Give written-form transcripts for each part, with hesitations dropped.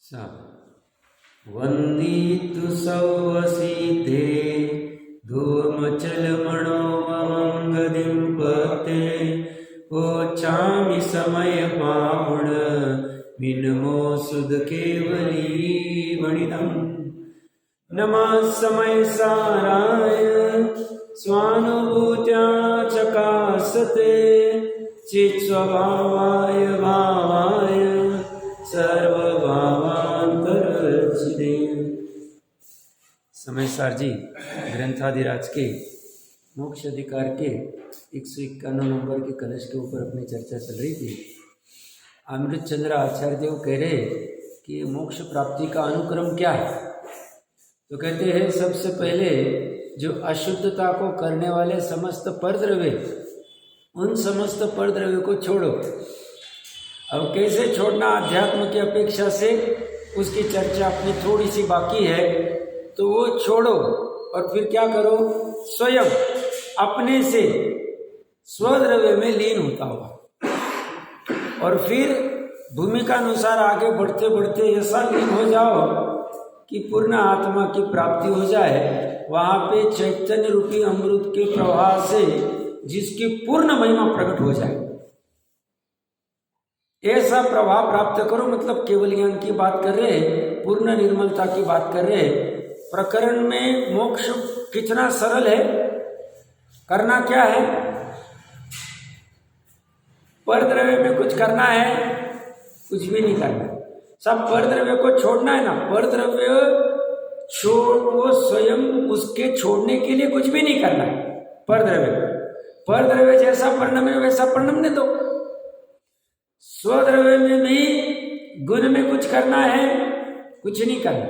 सा वन्दितु सौवसीते धूर्मचलमणोमङ्गदिं पते ओचामि समयपावण मिनमो सुध केवली वणिदम् नमः समय साराय स्वानुभूत्या चकासते चित्स्वभावाय भावाय सर्वभावान्तरचिदे। समय सार जी ग्रंथाधिराज के मोक्ष अधिकार के 151 नंबर के कलश के ऊपर अपनी चर्चा चल रही थी। अमृत चंद्र आचार्य देव कह रहे कि मोक्ष प्राप्ति का अनुक्रम क्या है। तो कहते हैं सबसे पहले जो अशुद्धता को करने वाले समस्त परद्रव्य, उन समस्त परद्रव्य को छोड़ो। अब कैसे छोड़ना अध्यात्म की अपेक्षा से, उसकी चर्चा अपनी थोड़ी सी बाकी है। तो वो छोड़ो और फिर क्या करो, स्वयं अपने से स्वद्रव्य में लीन होता हुआ और फिर भूमिका अनुसार आगे बढ़ते बढ़ते ऐसा लीन हो जाओ कि पूर्ण आत्मा की प्राप्ति हो जाए। वहाँ पे चैतन्य रूपी अमृत के प्रवाह से जिसकी पूर्ण महिमा प्रकट हो जाए, ऐसा प्रभाव प्राप्त करो। मतलब केवल ज्ञान की बात कर रहे, पूर्ण निर्मलता की बात कर रहे। प्रकरण में मोक्ष कितना सरल है, करना क्या है, परद्रव्य में कुछ करना है, कुछ भी नहीं करना, सब परद्रव्य को छोड़ना है ना। परद्रव्य छोड़, वो स्वयं उसके छोड़ने के लिए कुछ भी नहीं करना है। परद्रव्य जैसा परिणाम है वैसा परिणाम दे दो। स्वद्रव्य में भी गुण में कुछ करना है, कुछ नहीं करना।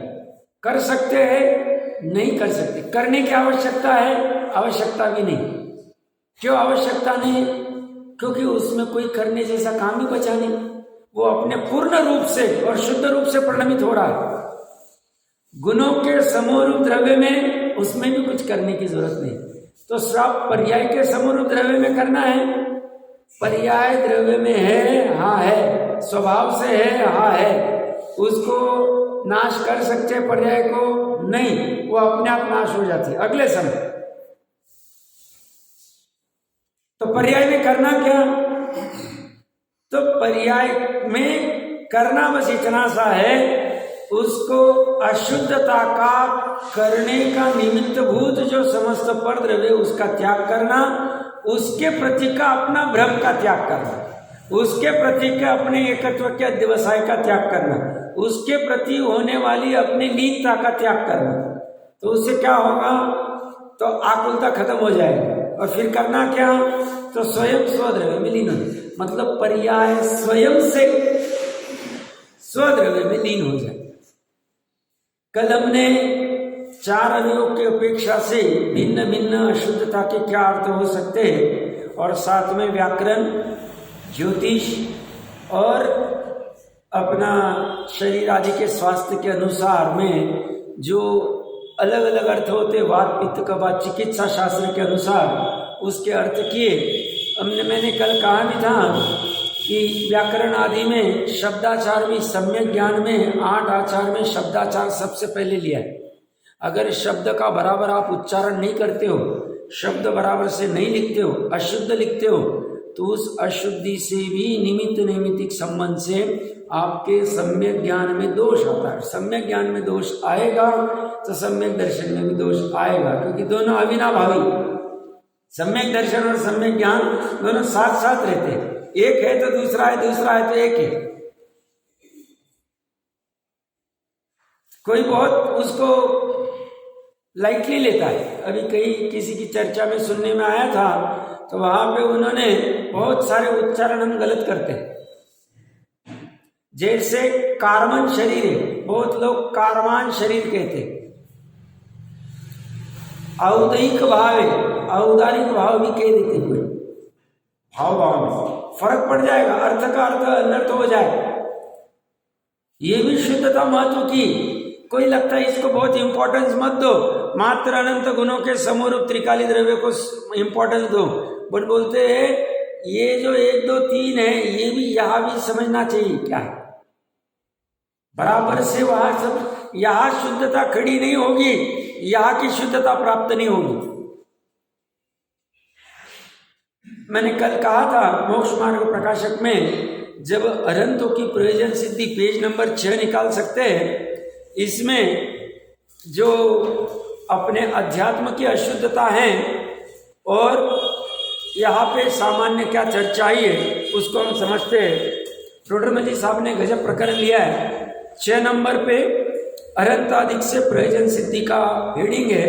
कर सकते हैं, नहीं कर सकते। करने की आवश्यकता है, आवश्यकता भी नहीं। क्यों आवश्यकता नहीं? क्योंकि उसमें कोई करने जैसा काम ही बचा नहीं। वो अपने पूर्ण रूप से और शुद्ध रूप से परिणमित हो रहा है। गुणों के समूह द्रव्य में उसमें भी कुछ करने की जरूरत नहीं। तो श्राप पर्याय के समूह द्रव्य में करना है, पर्याय द्रव्य में है, हाँ है, स्वभाव से है, हाँ है। उसको नाश कर सकते पर्याय को? नहीं, वो अपने आप नाश हो जाती है अगले समय। तो पर्याय में करना क्या? तो पर्याय में करना बस इतना सा है, उसको अशुद्धता का करने का निमित्त भूत जो समस्त परद्रव्य उसका त्याग करना, उसके प्रति का अपना भ्रम का त्याग करना, उसके प्रति का अपने एकत्व के अध्यवसाय का त्याग करना, उसके प्रति होने वाली अपनी लीनता का त्याग करना। तो उससे क्या होगा? तो आकुलता खत्म हो जाएगी। और फिर करना क्या? तो स्वयं स्वद्रव्य में लीन हो, मतलब पर्याय स्वयं से स्वद्रव्य में लीन हो जाए। कल हमने 4 अवयवों की अपेक्षा से भिन्न भिन्न अशुद्धता के क्या अर्थ हो सकते हैं, और साथ में व्याकरण, ज्योतिष और अपना शरीर आदि के स्वास्थ्य के अनुसार में जो अलग अलग अर्थ होते, वात पित्त कफा चिकित्सा शास्त्र के अनुसार उसके अर्थ किए। मैंने कल कहा भी था कि व्याकरण आदि में शब्दाचार भी सम्यक ज्ञान में 8 आचार में शब्दाचार सबसे पहले लिया है। अगर शब्द का बराबर आप उच्चारण नहीं करते हो, शब्द बराबर से नहीं लिखते हो, अशुद्ध लिखते हो, तो उस अशुद्धि से भी निमित्त नैमित्तिक संबंध से आपके सम्यक ज्ञान में दोष आता है। सम्यक ज्ञान में दोष आएगा तो सम्यक दर्शन में भी दोष आएगा, क्योंकि दोनों अविनाभावी, सम्यक दर्शन और सम्यक ज्ञान दोनों साथ साथ रहते हैं। एक है तो दूसरा है, दूसरा है तो एक है। कोई बहुत उसको लाइटली लेता है। अभी कहीं किसी की चर्चा में सुनने में आया था, तो वहां पे उन्होंने बहुत सारे उच्चारण हम गलत करते हैं। जैसे कार्मन शरीर है, बहुत लोग कारमान शरीर कहते हैं। औदैहिक भाव है, औदारिक भाव भी कह देते कोई। भाव भाव में फर्क पड़ जाएगा, अर्थ का अर्थ अनर्थ हो जाएगा। ये भी शुद्धता महत्व की। कोई लगता है इसको बहुत इंपॉर्टेंस मत दो, मात्र अनंत गुणों के समरूप त्रिकाली द्रव्य को इंपॉर्टेंस दो। बट बोलते हैं ये जो 1 2 3 है, ये भी यहां भी समझना चाहिए क्या है। बराबर से वहां सब, यहां शुद्धता खड़ी नहीं होगी, यहां की शुद्धता प्राप्त नहीं होगी। मैंने कल कहा था मोक्ष मार्ग प्रकाशक में, जब अरहंतों की प्रयोजन सिद्धि पेज नंबर 6 निकाल सकते हैं, इसमें जो अपने अध्यात्म की अशुद्धता है और यहाँ पे सामान्य क्या चर्चा ही है उसको हम समझते हैं। टोडरमल साहब ने गजब प्रकरण लिया है, 6 नंबर पे अरहंतादिक से प्रयोजन सिद्धि का हेडिंग है।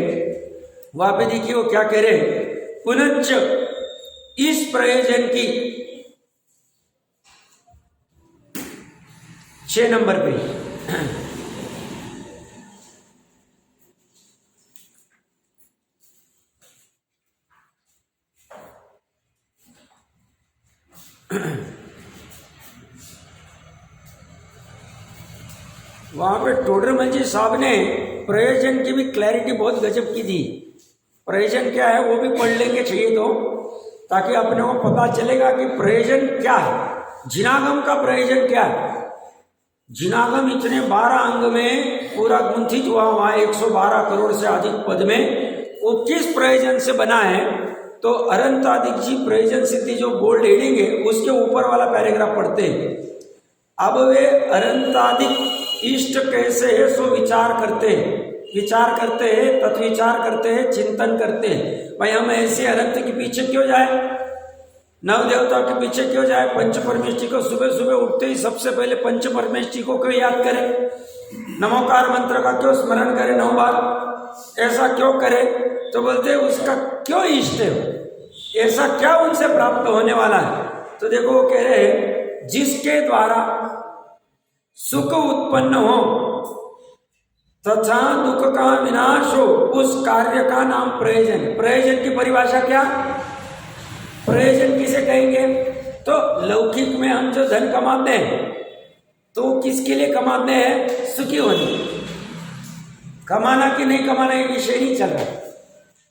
वहां पे देखिए वो क्या कह रहे हैं, पुनश्च इस प्रयोजन की 6 नंबर पे वहां पे टोडरमल जी साहब ने प्रयोजन की भी क्लैरिटी बहुत गजब की दी। प्रयोजन क्या है वो भी पढ़ लेंगे चाहिए तो, ताकि अपने को पता चलेगा कि प्रयोजन क्या है, जिनागम का प्रयोजन क्या है। जिनागम इतने 12 अंग में पूरा गुंथित हुआ 112 करोड़ से अधिक पद में, वो किस प्रयोजन से बना है। तो अरहंतादिक जी प्रयोजन सिद्धि जो बोल्ड हेडिंग है उसके ऊपर वाला पैराग्राफ पढ़ते हैं। अब वे अरहंतादिक इष्ट कैसे है सो विचार करते हैं, विचार करते हैं, तत्विचार करते हैं, चिंतन करते हैं। भाई हम ऐसे अरहंत के पीछे क्यों जाए, नव देवता के पीछे क्यों जाए, पंच परमेष्ठी को सुबह सुबह उठते ही सबसे पहले पंच परमेष्ठी को क्यों याद करें, नमोकार मंत्र का क्यों स्मरण करें 9 बार, ऐसा क्यों करे। तो बोलते उसका क्यों इष्ट है, ऐसा क्या उनसे प्राप्त होने वाला है। तो देखो वो कह रहे हैं, जिसके द्वारा सुख उत्पन्न हो तथा दुख का विनाश हो, उस कार्य का नाम प्रयोजन। प्रयोजन की परिभाषा क्या, प्रयोजन किसे कहेंगे। तो लौकिक में हम जो धन कमाते हैं तो किसके लिए कमाते हैं, सुखी होने। कमाना कि नहीं कमाना ये विषय नहीं चल रहा।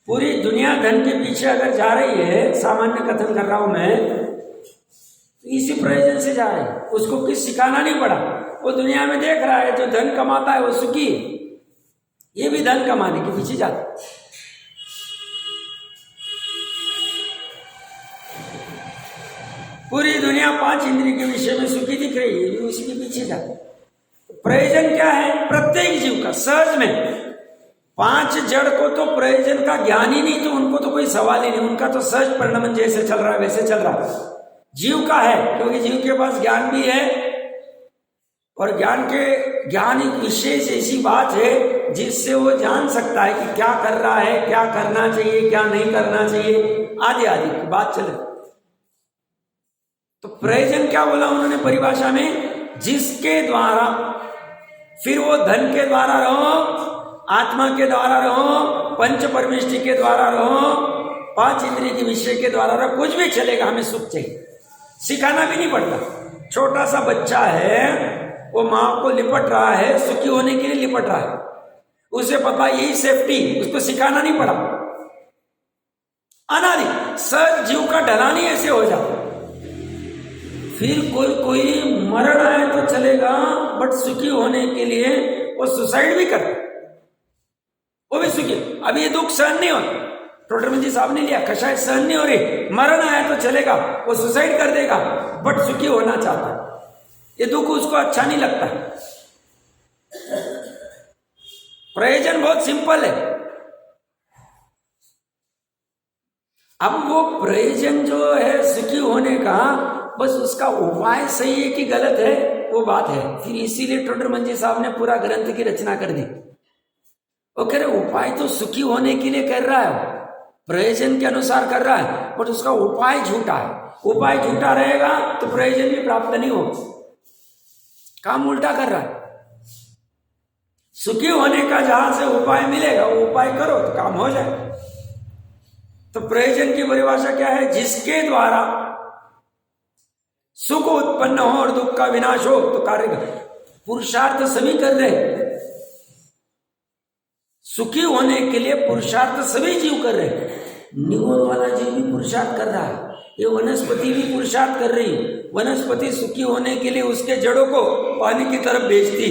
पूरी दुनिया धन के पीछे अगर जा रही है, सामान्य कथन कर रहा हूं मैं, इसी प्रयोजन से जा रहे हैं। उसको किस सिखाना नहीं पड़ा, वो दुनिया में देख रहा है जो धन कमाता है वो सुखी है, ये भी धन कमाने के पीछे जाता है। पूरी दुनिया 5 इंद्रिय के विषय में सुखी दिख रही है, उसी के पीछे जाता है। प्रयोजन क्या है, प्रत्येक जीव का सहज में 5 जड़ को तो प्रयोजन का ज्ञान ही नहीं, तो उनको तो कोई सवाल ही नहीं, उनका तो सहज परिणमन जैसे चल रहा है वैसे चल रहा है। जीव का है क्योंकि जीव के पास ज्ञान भी है, और ज्ञान एक विशेष ऐसी बात है जिससे वो जान सकता है कि क्या कर रहा है, क्या करना चाहिए, क्या नहीं करना चाहिए, आदि आदि की बात चले। तो प्रयोजन क्या बोला उन्होंने परिभाषा में, जिसके द्वारा, फिर वो धन के द्वारा रहो, आत्मा के द्वारा रहो, पंच परमेष्ठी के द्वारा रहो, 5 इंद्रिय के विषय के द्वारा रहो, कुछ भी चलेगा, हमें सुख चाहिए। सिखाना भी नहीं पड़ता। छोटा सा बच्चा है, वो माँ को लिपट रहा है, सुखी होने के लिए लिपट रहा है, उसे पता यही सेफ्टी, उसको सिखाना नहीं पड़ा। अनादि सहज जीव का ढलान ही ऐसे हो जाता। फिर कोई मरण आए तो चलेगा, बट सुखी होने के लिए वो सुसाइड भी करता, वो भी सुखी। अभी ये दुख सहन नहीं हो, टोडरमल जी साहब ने लिया, कषाय सहन नहीं हो रही, मरण आया तो चलेगा, वो सुसाइड कर देगा, बट सुखी होना चाहता है। ये दुख उसको अच्छा नहीं लगता। प्रयोजन बहुत सिंपल है। अब वो प्रयोजन जो है सुखी होने का, बस उसका उपाय सही है कि गलत है वो बात है। फिर इसीलिए टोडरमल जी साहब ने पूरा ग्रंथ की रचना कर दी। वो कह रहे उपाय तो सुखी होने के लिए कर रहा है, प्रयोजन के अनुसार कर रहा है, बट उसका उपाय झूठा है। उपाय झूठा रहेगा तो प्रयोजन भी प्राप्त नहीं हो, काम उल्टा कर रहा है। सुखी होने का जहां से उपाय मिलेगा वो उपाय करो तो काम हो जाए। तो प्रयोजन की परिभाषा क्या है, जिसके द्वारा सुख उत्पन्न हो और दुख का विनाश हो, तो कार्य कर। पुरुषार्थ सभी कर रहे, सुखी होने के लिए पुरुषार्थ सभी जीव कर रहे। निगोद वाला जीव भी पुरुषार्थ कर रहा है, ये वनस्पति भी पुरुषार्थ कर रही। वनस्पति सुखी होने के लिए उसके जड़ों को पानी की तरफ भेजती,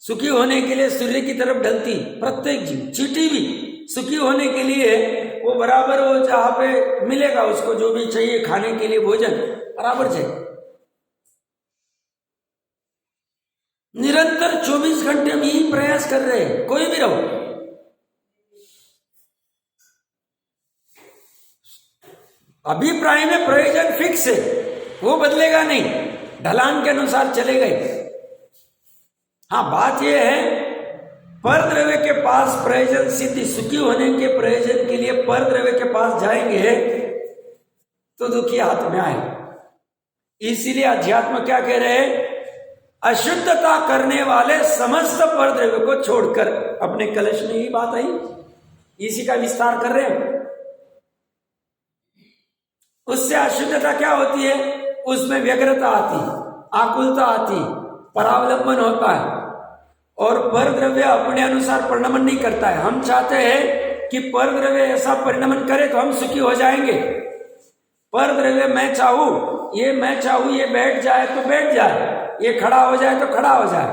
सुखी होने के लिए सूर्य की तरफ ढलती। प्रत्येक जीव, चींटी भी सुखी होने के लिए वो बराबर, वो जहाँ पे मिलेगा उसको जो भी चाहिए खाने के लिए भोजन, बराबर चाहिए। निरंतर 24 घंटे हम यही प्रयास कर रहे हैं, कोई भी रहो। अभिप्राय में प्रयोजन फिक्स है, वो बदलेगा नहीं, ढलान के अनुसार चले गए। हाँ, बात यह है परद्रव्य के पास प्रयोजन सिद्धि, सुखी होने के प्रयोजन के लिए परद्रव्य के पास जाएंगे तो दुखी हाथ में आए। इसीलिए अध्यात्म क्या कह रहे हैं? अशुद्धता करने वाले समस्त परद्रव्य को छोड़कर, अपने कलश में ही बात आई, इसी का विस्तार कर रहे हैं। उससे अशुद्धता क्या होती है? उसमें व्यग्रता आती, आकुलता आती, परावलंबन होता है और परद्रव्य अपने अनुसार परिणमन नहीं करता है। हम चाहते हैं कि परद्रव्य ऐसा परिणमन करे तो हम सुखी हो जाएंगे। परद्रव्य मैं चाहूं, ये बैठ जाए तो बैठ जाए, ये खड़ा हो जाए तो खड़ा हो जाए,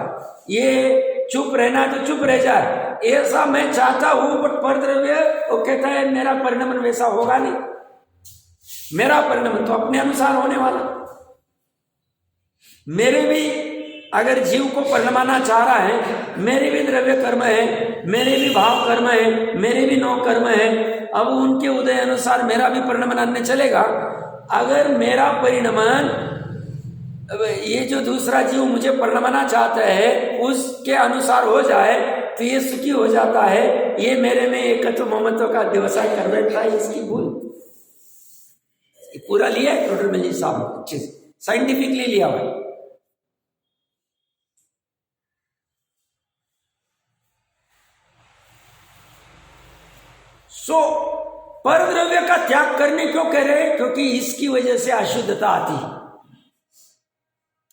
ये चुप रहना है तो चुप रह जाए, ऐसा मैं चाहता हूं। बट परद्रव्य वो कहता है मेरा परिणमन वैसा होगा नहीं, मेरा परिणमन तो अपने अनुसार होने वाला। मेरे भी अगर जीव को परिणमाना चाह रहा है, मेरे भी द्रव्य कर्म है, मेरे भी भाव कर्म है, मेरे भी नौ कर्म है, अब उनके उदय अनुसार मेरा भी परिणमन अन्य चलेगा। अगर मेरा परिणमन, ये जो दूसरा जीव मुझे परिणमाना चाहता है उसके अनुसार हो जाए तो ये सुखी हो जाता है। ये मेरे में एकत्व ममत्व का व्यवसाय कर बैठा है, इसकी भूल। पूरा लिया है डॉक्टर मिली साहब, अच्छे से साइंटिफिकली लिया हुआ। परद्रव्य का त्याग करने क्यों कह रहे हैं? क्योंकि इसकी वजह से अशुद्धता आती है,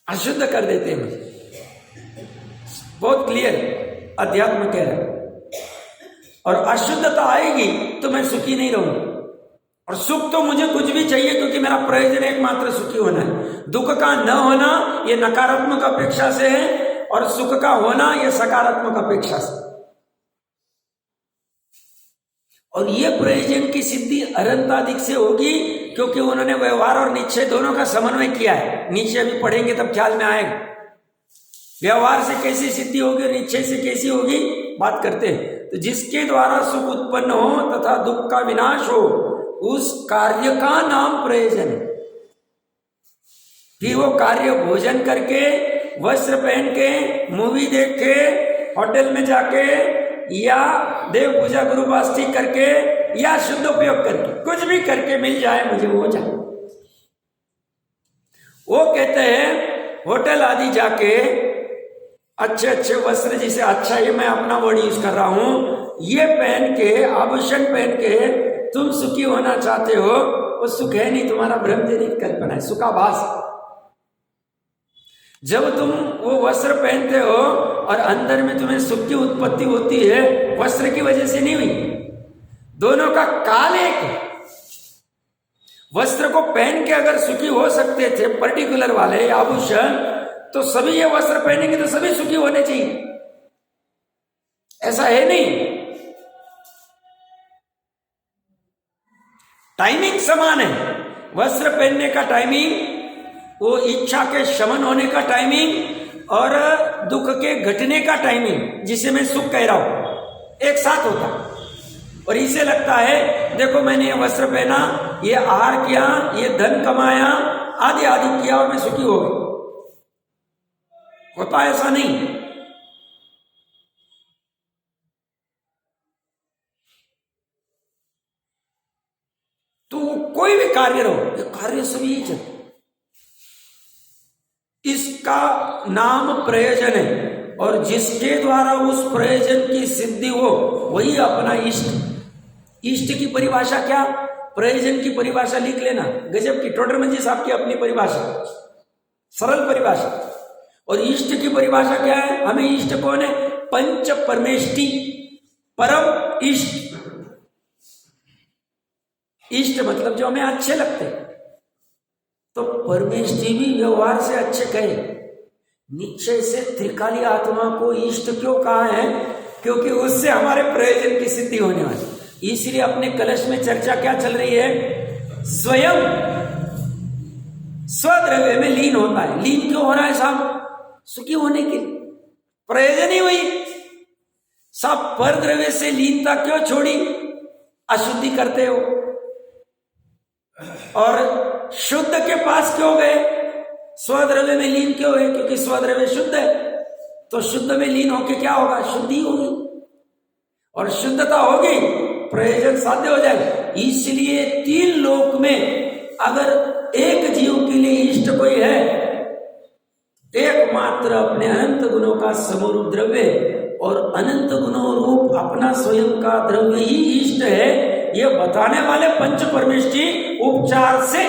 अशुद्ध कर देते हैं मुझे। बहुत क्लियर अध्यात्म कह रहा है। और अशुद्धता आएगी तो मैं सुखी नहीं रहूंगा। और सुख तो मुझे कुछ भी चाहिए क्योंकि मेरा प्रयोजन एकमात्र सुखी होना है। दुख का न होना ये नकारात्मक अपेक्षा से है और सुख का होना ये सकारात्मक अपेक्षा से। और ये प्रयोजन की सिद्धि अनंताधिक से होगी क्योंकि उन्होंने व्यवहार और निश्चय दोनों का समन्वय किया है। नीचे अभी पढ़ेंगे तब ख्याल में आएगा व्यवहार से कैसी सिद्धि होगी और निश्चय से कैसी होगी, बात करते हैं। तो जिसके द्वारा सुख उत्पन्न हो तथा दुख का विनाश हो उस कार्य का नाम प्रयोजन है। कि वो कार्य भोजन करके, वस्त्र पहन के, मूवी देख के, होटल में जाके या देव पूजा गुरुवास्ती करके या शुद्ध उपयोग करके, कुछ भी करके मिल जाए मुझे वो जाए। वो कहते हैं होटल आदि जाके अच्छे अच्छे वस्त्र, जिसे अच्छा, ये मैं अपना वर्ड यूज कर रहा हूं, ये पहन के, आभूषण पहन के तुम सुखी होना चाहते हो, वो सुख है नहीं, तुम्हारा भ्रमजनित कल्पना है, सुखाभास। जब तुम वो वस्त्र पहनते हो और अंदर में तुम्हें सुख की उत्पत्ति होती है, वस्त्र की वजह से नहीं हुई, दोनों का काल एक है। वस्त्र को पहन के अगर सुखी हो सकते थे पर्टिकुलर वाले आभूषण, तो सभी ये वस्त्र पहनेंगे तो सभी सुखी होने चाहिए, ऐसा है नहीं। टाइमिंग समान है। वस्त्र पहनने का टाइमिंग, वो इच्छा के शमन होने का टाइमिंग और दुख के घटने का टाइमिंग, जिसे मैं सुख कह रहा हूं, एक साथ होता। और इसे लगता है देखो मैंने ये वस्त्र पहना, ये आहार किया, ये धन कमाया, आदि आदि किया और मैं सुखी हो गई। होता ऐसा नहीं। तो कोई भी कार्य रहो, ये कार्य सभी ही चलते, इसका नाम प्रयोजन है। और जिसके द्वारा उस प्रयोजन की सिद्धि हो वही अपना इष्ट। इष्ट की परिभाषा क्या? प्रयोजन की परिभाषा लिख लेना, गजब की, टोडरमल साहब की अपनी परिभाषा, सरल परिभाषा। और इष्ट की परिभाषा क्या है? हमें इष्ट कौन है? पंच परमेष्टि, परम इष्ट। इष्ट मतलब जो हमें अच्छे लगते, तो परमेष्टि भी व्यवहार से अच्छे कहे। निश्चय से त्रिकाली आत्मा को इष्ट क्यों कहा है? क्योंकि उससे हमारे प्रयोजन की सिद्धि होने वाली। इसलिए अपने कलश में चर्चा क्या चल रही है? स्वयं स्वद्रव्य में लीन होता है। लीन क्यों हो रहा है साहब? सुखी होने के लिए, प्रयोजन ही हुई। सब पर द्रव्य से लीनता क्यों छोड़ी? अशुद्धि करते हो। और शुद्ध के पास क्यों गए? स्वद्रव्य में लीन क्यों है? क्योंकि स्वद्रव्य शुद्ध है। तो शुद्ध में लीन होके क्या होगा? शुद्धि होगी, और शुद्धता होगी, प्रयोजन साध्य हो जाएगा। इसलिए तीन लोक में अगर एक जीव के लिए इष्ट कोई है, एकमात्र अपने अनंत गुणों का समरूप द्रव्य और अनंत गुणों रूप अपना स्वयं का द्रव्य ही इष्ट है। ये बताने वाले पंच परमेष्टि उपचार से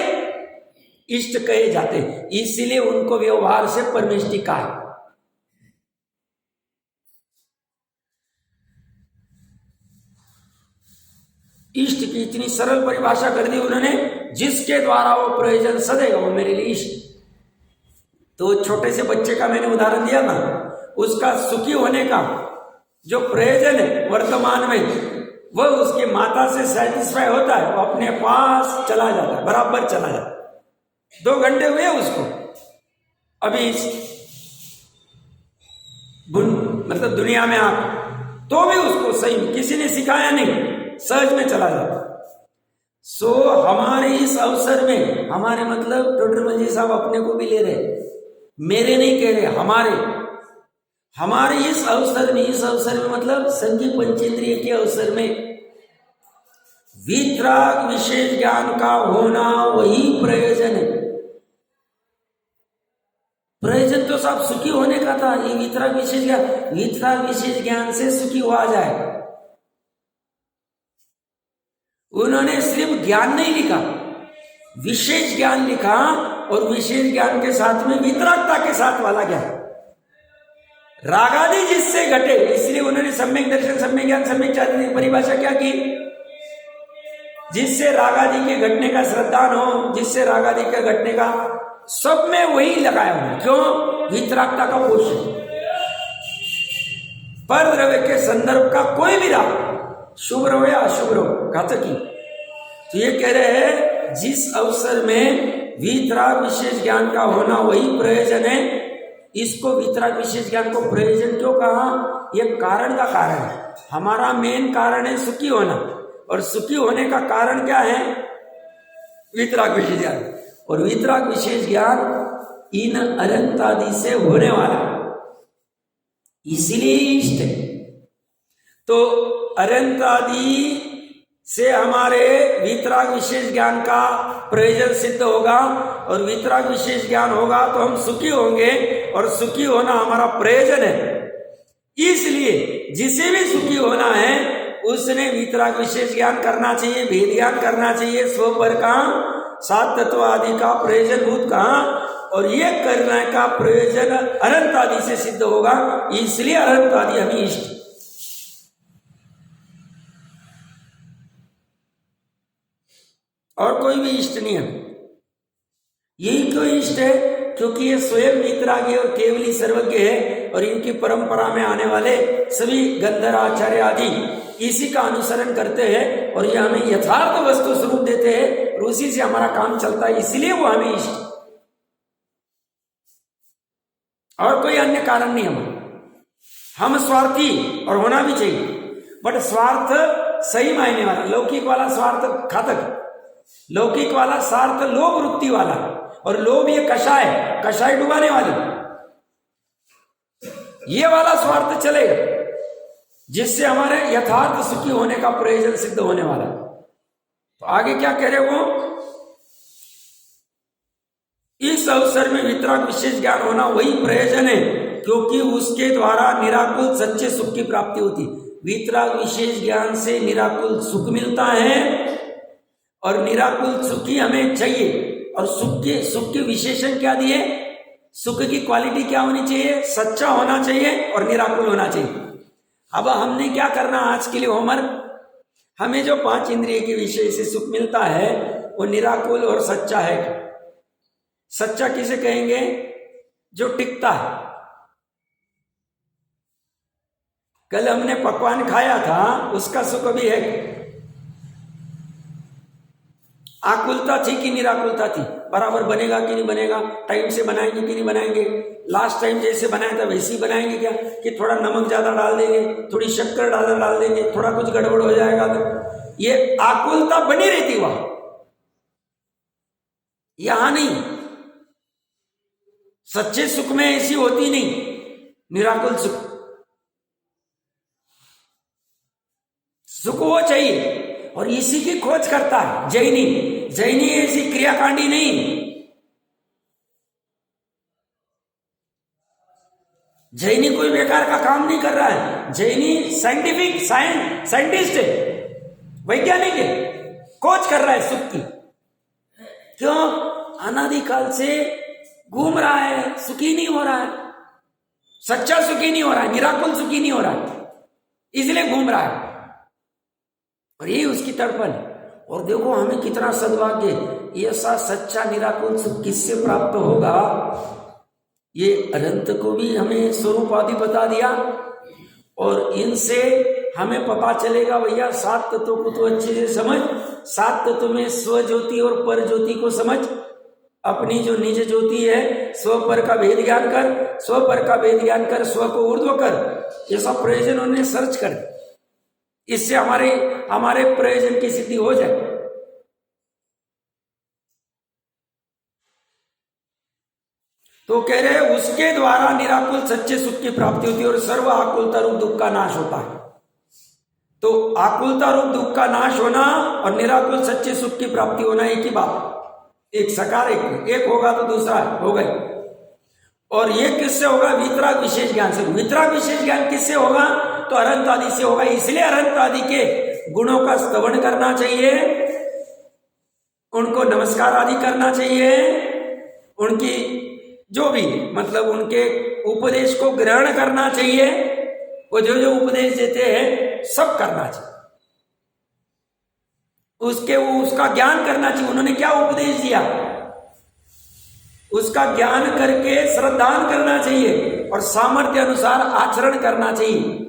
इष्ट कहे जाते हैं, इसलिए उनको व्यवहार से परमेष्टि कहा है। इष्ट की इतनी सरल परिभाषा कर दी उन्होंने, जिसके द्वारा वो प्रयोजन सदेगा वो मेरे लिए इष्ट। तो छोटे से बच्चे का मैंने उदाहरण दिया ना, उसका सुखी होने का जो प्रयोजन है वर्तमान में, वह उसकी माता से सेटिस्फाई होता है, वो अपने पास चला जाता है, बराबर चला जाता है। 2 घंटे हुए उसको, अभी मतलब दुनिया में आप, तो भी उसको सही किसी ने सिखाया नहीं, सहज में चला जाता। सो हमारे इस अवसर में, हमारे मतलब डॉक्टर जी साहब अपने को भी ले रहे, मेरे नहीं कह रहे, हमारे इस अवसर में मतलब संजीव पंचेंद्रिय के अवसर में वितराग विशेष ज्ञान का होना वही प्रयोजन है। प्रयोजन तो सब सुखी होने का था, ये वितराग विशेष ज्ञान से सुखी हुआ जाए। उन्होंने सिर्फ ज्ञान नहीं लिखा, विशेष ज्ञान लिखा, और विशेष ज्ञान के साथ में वितरागता के साथ वाला ज्ञान, रागादि जिससे घटे, इसलिए उन्होंने सम्यक दर्शन, सम्यक ज्ञान, सम्यक चारित्र्य की परिभाषा क्या की? जिससे रागादि के घटने का श्रद्धान हो, जिससे रागादि के घटने का, सब में वही लगाया हुआ। क्यों? वितरागता का पोषण। पर द्रव्य के संदर्भ का कोई भी राग, शुभ रहो या अशुभ रहो, घातकी। तो ये कह रहे हैं जिस अवसर में वितराग विशेष ज्ञान का होना वही प्रयोजन है। इसको वितराग विशेष ज्ञान को प्रयोजन क्यों कहा? यह कारण का कारण है। हमारा मेन कारण है सुखी होना, और सुखी होने का कारण क्या है? वितराग विशेष ज्ञान। और वितराग विशेष ज्ञान इन अनंत आदि से होने वाला, इसलिए इष्ट है। तो अनंत आदि से हमारे वितराग विशेष ज्ञान का प्रयोजन सिद्ध होगा, और वितराग विशेष ज्ञान होगा तो हम सुखी होंगे, और सुखी होना हमारा प्रयोजन है। इसलिए जिसे भी सुखी होना है उसने वितराग विशेष ज्ञान करना चाहिए, भेद ज्ञान करना चाहिए, स्वपर का, सात तत्व आदि का प्रयोजन भूत का, और ये करने का प्रयोजन अनंत आदि से सिद्ध होगा। इसलिए अनंत आदि हमें इष्ट। और कोई भी इष्ट नहीं है। यही क्यों इष्ट है? क्योंकि ये स्वयं वितरागी और केवली सर्वज्ञ है, और इनकी परंपरा में आने वाले सभी गंधर्व आचार्य आदि इसी का अनुसरण करते हैं, और ये हमें यथार्थ वस्तु स्वरूप देते हैं, और उसी से हमारा काम चलता है, इसलिए वो हमें इष्ट। और कोई अन्य कारण नहीं। हम स्वार्थी और होना भी चाहिए, बट स्वार्थ सही मायने वाला, लौकिक वाला स्वार्थ घातक, लौकिक वाला स्वार्थ लोभ वृत्ति वाला, और लोभ ये कषाय डुबाने वाली, ये वाला स्वार्थ चलेगा, जिससे हमारे यथार्थ सुखी होने का प्रयोजन सिद्ध होने वाला। तो आगे क्या कह रहे हो? इस अवसर में वितराग विशेष ज्ञान होना वही प्रयोजन है, क्योंकि उसके द्वारा निराकुल सच्चे सुख की प्राप्ति होती। वितराग विशेष ज्ञान से निराकुल सुख मिलता है, और निराकुल सुख ही हमें चाहिए। और सुख के विशेषण क्या दिए? सुख की क्वालिटी क्या होनी चाहिए? सच्चा होना चाहिए और निराकुल होना चाहिए। अब हमने क्या करना आज के लिए होमवर्क? हमें जो 5 इंद्रिय के विषय से सुख मिलता है वो निराकुल और सच्चा है। सच्चा किसे कहेंगे? जो टिकता है। कल हमने पकवान खाया था, उसका सुख भी है। आकुलता थी कि निराकुलता थी? बराबर बनेगा कि नहीं बनेगा, टाइम से बनाएंगे कि नहीं बनाएंगे, लास्ट टाइम जैसे बनाया था वैसे ही बनाएंगे क्या, कि थोड़ा नमक ज्यादा डाल देंगे, थोड़ी शक्कर डाल देंगे, थोड़ा कुछ गड़बड़ हो जाएगा। तो ये आकुलता बनी रहती वहां, यहां नहीं। सच्चे सुख में ऐसी होती नहीं, निराकुल सुख। सुख वो चाहिए और इसी की खोज करता है जैनी। जैनी ऐसी क्रियाकांडी नहीं। जैनी कोई बेकार का काम नहीं कर रहा है। जैनी साइंटिफिक साइंटिस्ट है, वैज्ञानिक है, खोज कर रहा है सुख की। क्यों? अनादिकाल से घूम रहा है, सुखी नहीं हो रहा है, सच्चा सुखी नहीं हो रहा है, निराकुल सुखी नहीं हो रहा है, इसलिए घूम रहा है। और यही उसकी तड़पन है। और देखो हमें कितना सद्भाग्य, ऐसा सच्चा निराकुल सुख किससे प्राप्त होगा? ये अनंत को भी हमें स्वरूप आदि बता दिया, और इनसे हमें पता चलेगा भैया 7 तत्वों को तो अच्छे से समझ। 7 तत्व में स्व ज्योति और पर ज्योति को समझ। अपनी जो निज ज्योति है, स्व पर का भेद ज्ञान कर, स्व पर का भेद ज्ञान कर, स्व को ऊर्ध्व कर। ये सब प्रयोजन उन्होंने सर्च कर, इससे हमारे प्रयोजन की सिद्धि हो जाए। तो कह रहे हैं उसके द्वारा निराकुल सच्चे सुख की प्राप्ति होती है और सर्व आकुलता रूप दुख का नाश होता है। तो आकुलता रूप दुख का नाश होना और निराकुल सच्चे सुख की प्राप्ति होना एक ही बात, एक सकार एक होगा तो दूसरा हो गई। और ये किससे होगा? वितराग विशेष ज्ञान से। वितराग विशेष ज्ञान किससे होगा? तो अनंत आदि से होगा। इसलिए अनंत आदि के गुणों का स्तवन करना चाहिए, उनको नमस्कार आदि करना चाहिए, उनकी जो भी मतलब उनके उपदेश को ग्रहण करना चाहिए, वो जो जो उपदेश देते हैं सब करना चाहिए, उसका ज्ञान करना चाहिए। उन्होंने क्या उपदेश दिया उसका ज्ञान करके श्रद्धान करना चाहिए और सामर्थ्य अनुसार आचरण करना चाहिए।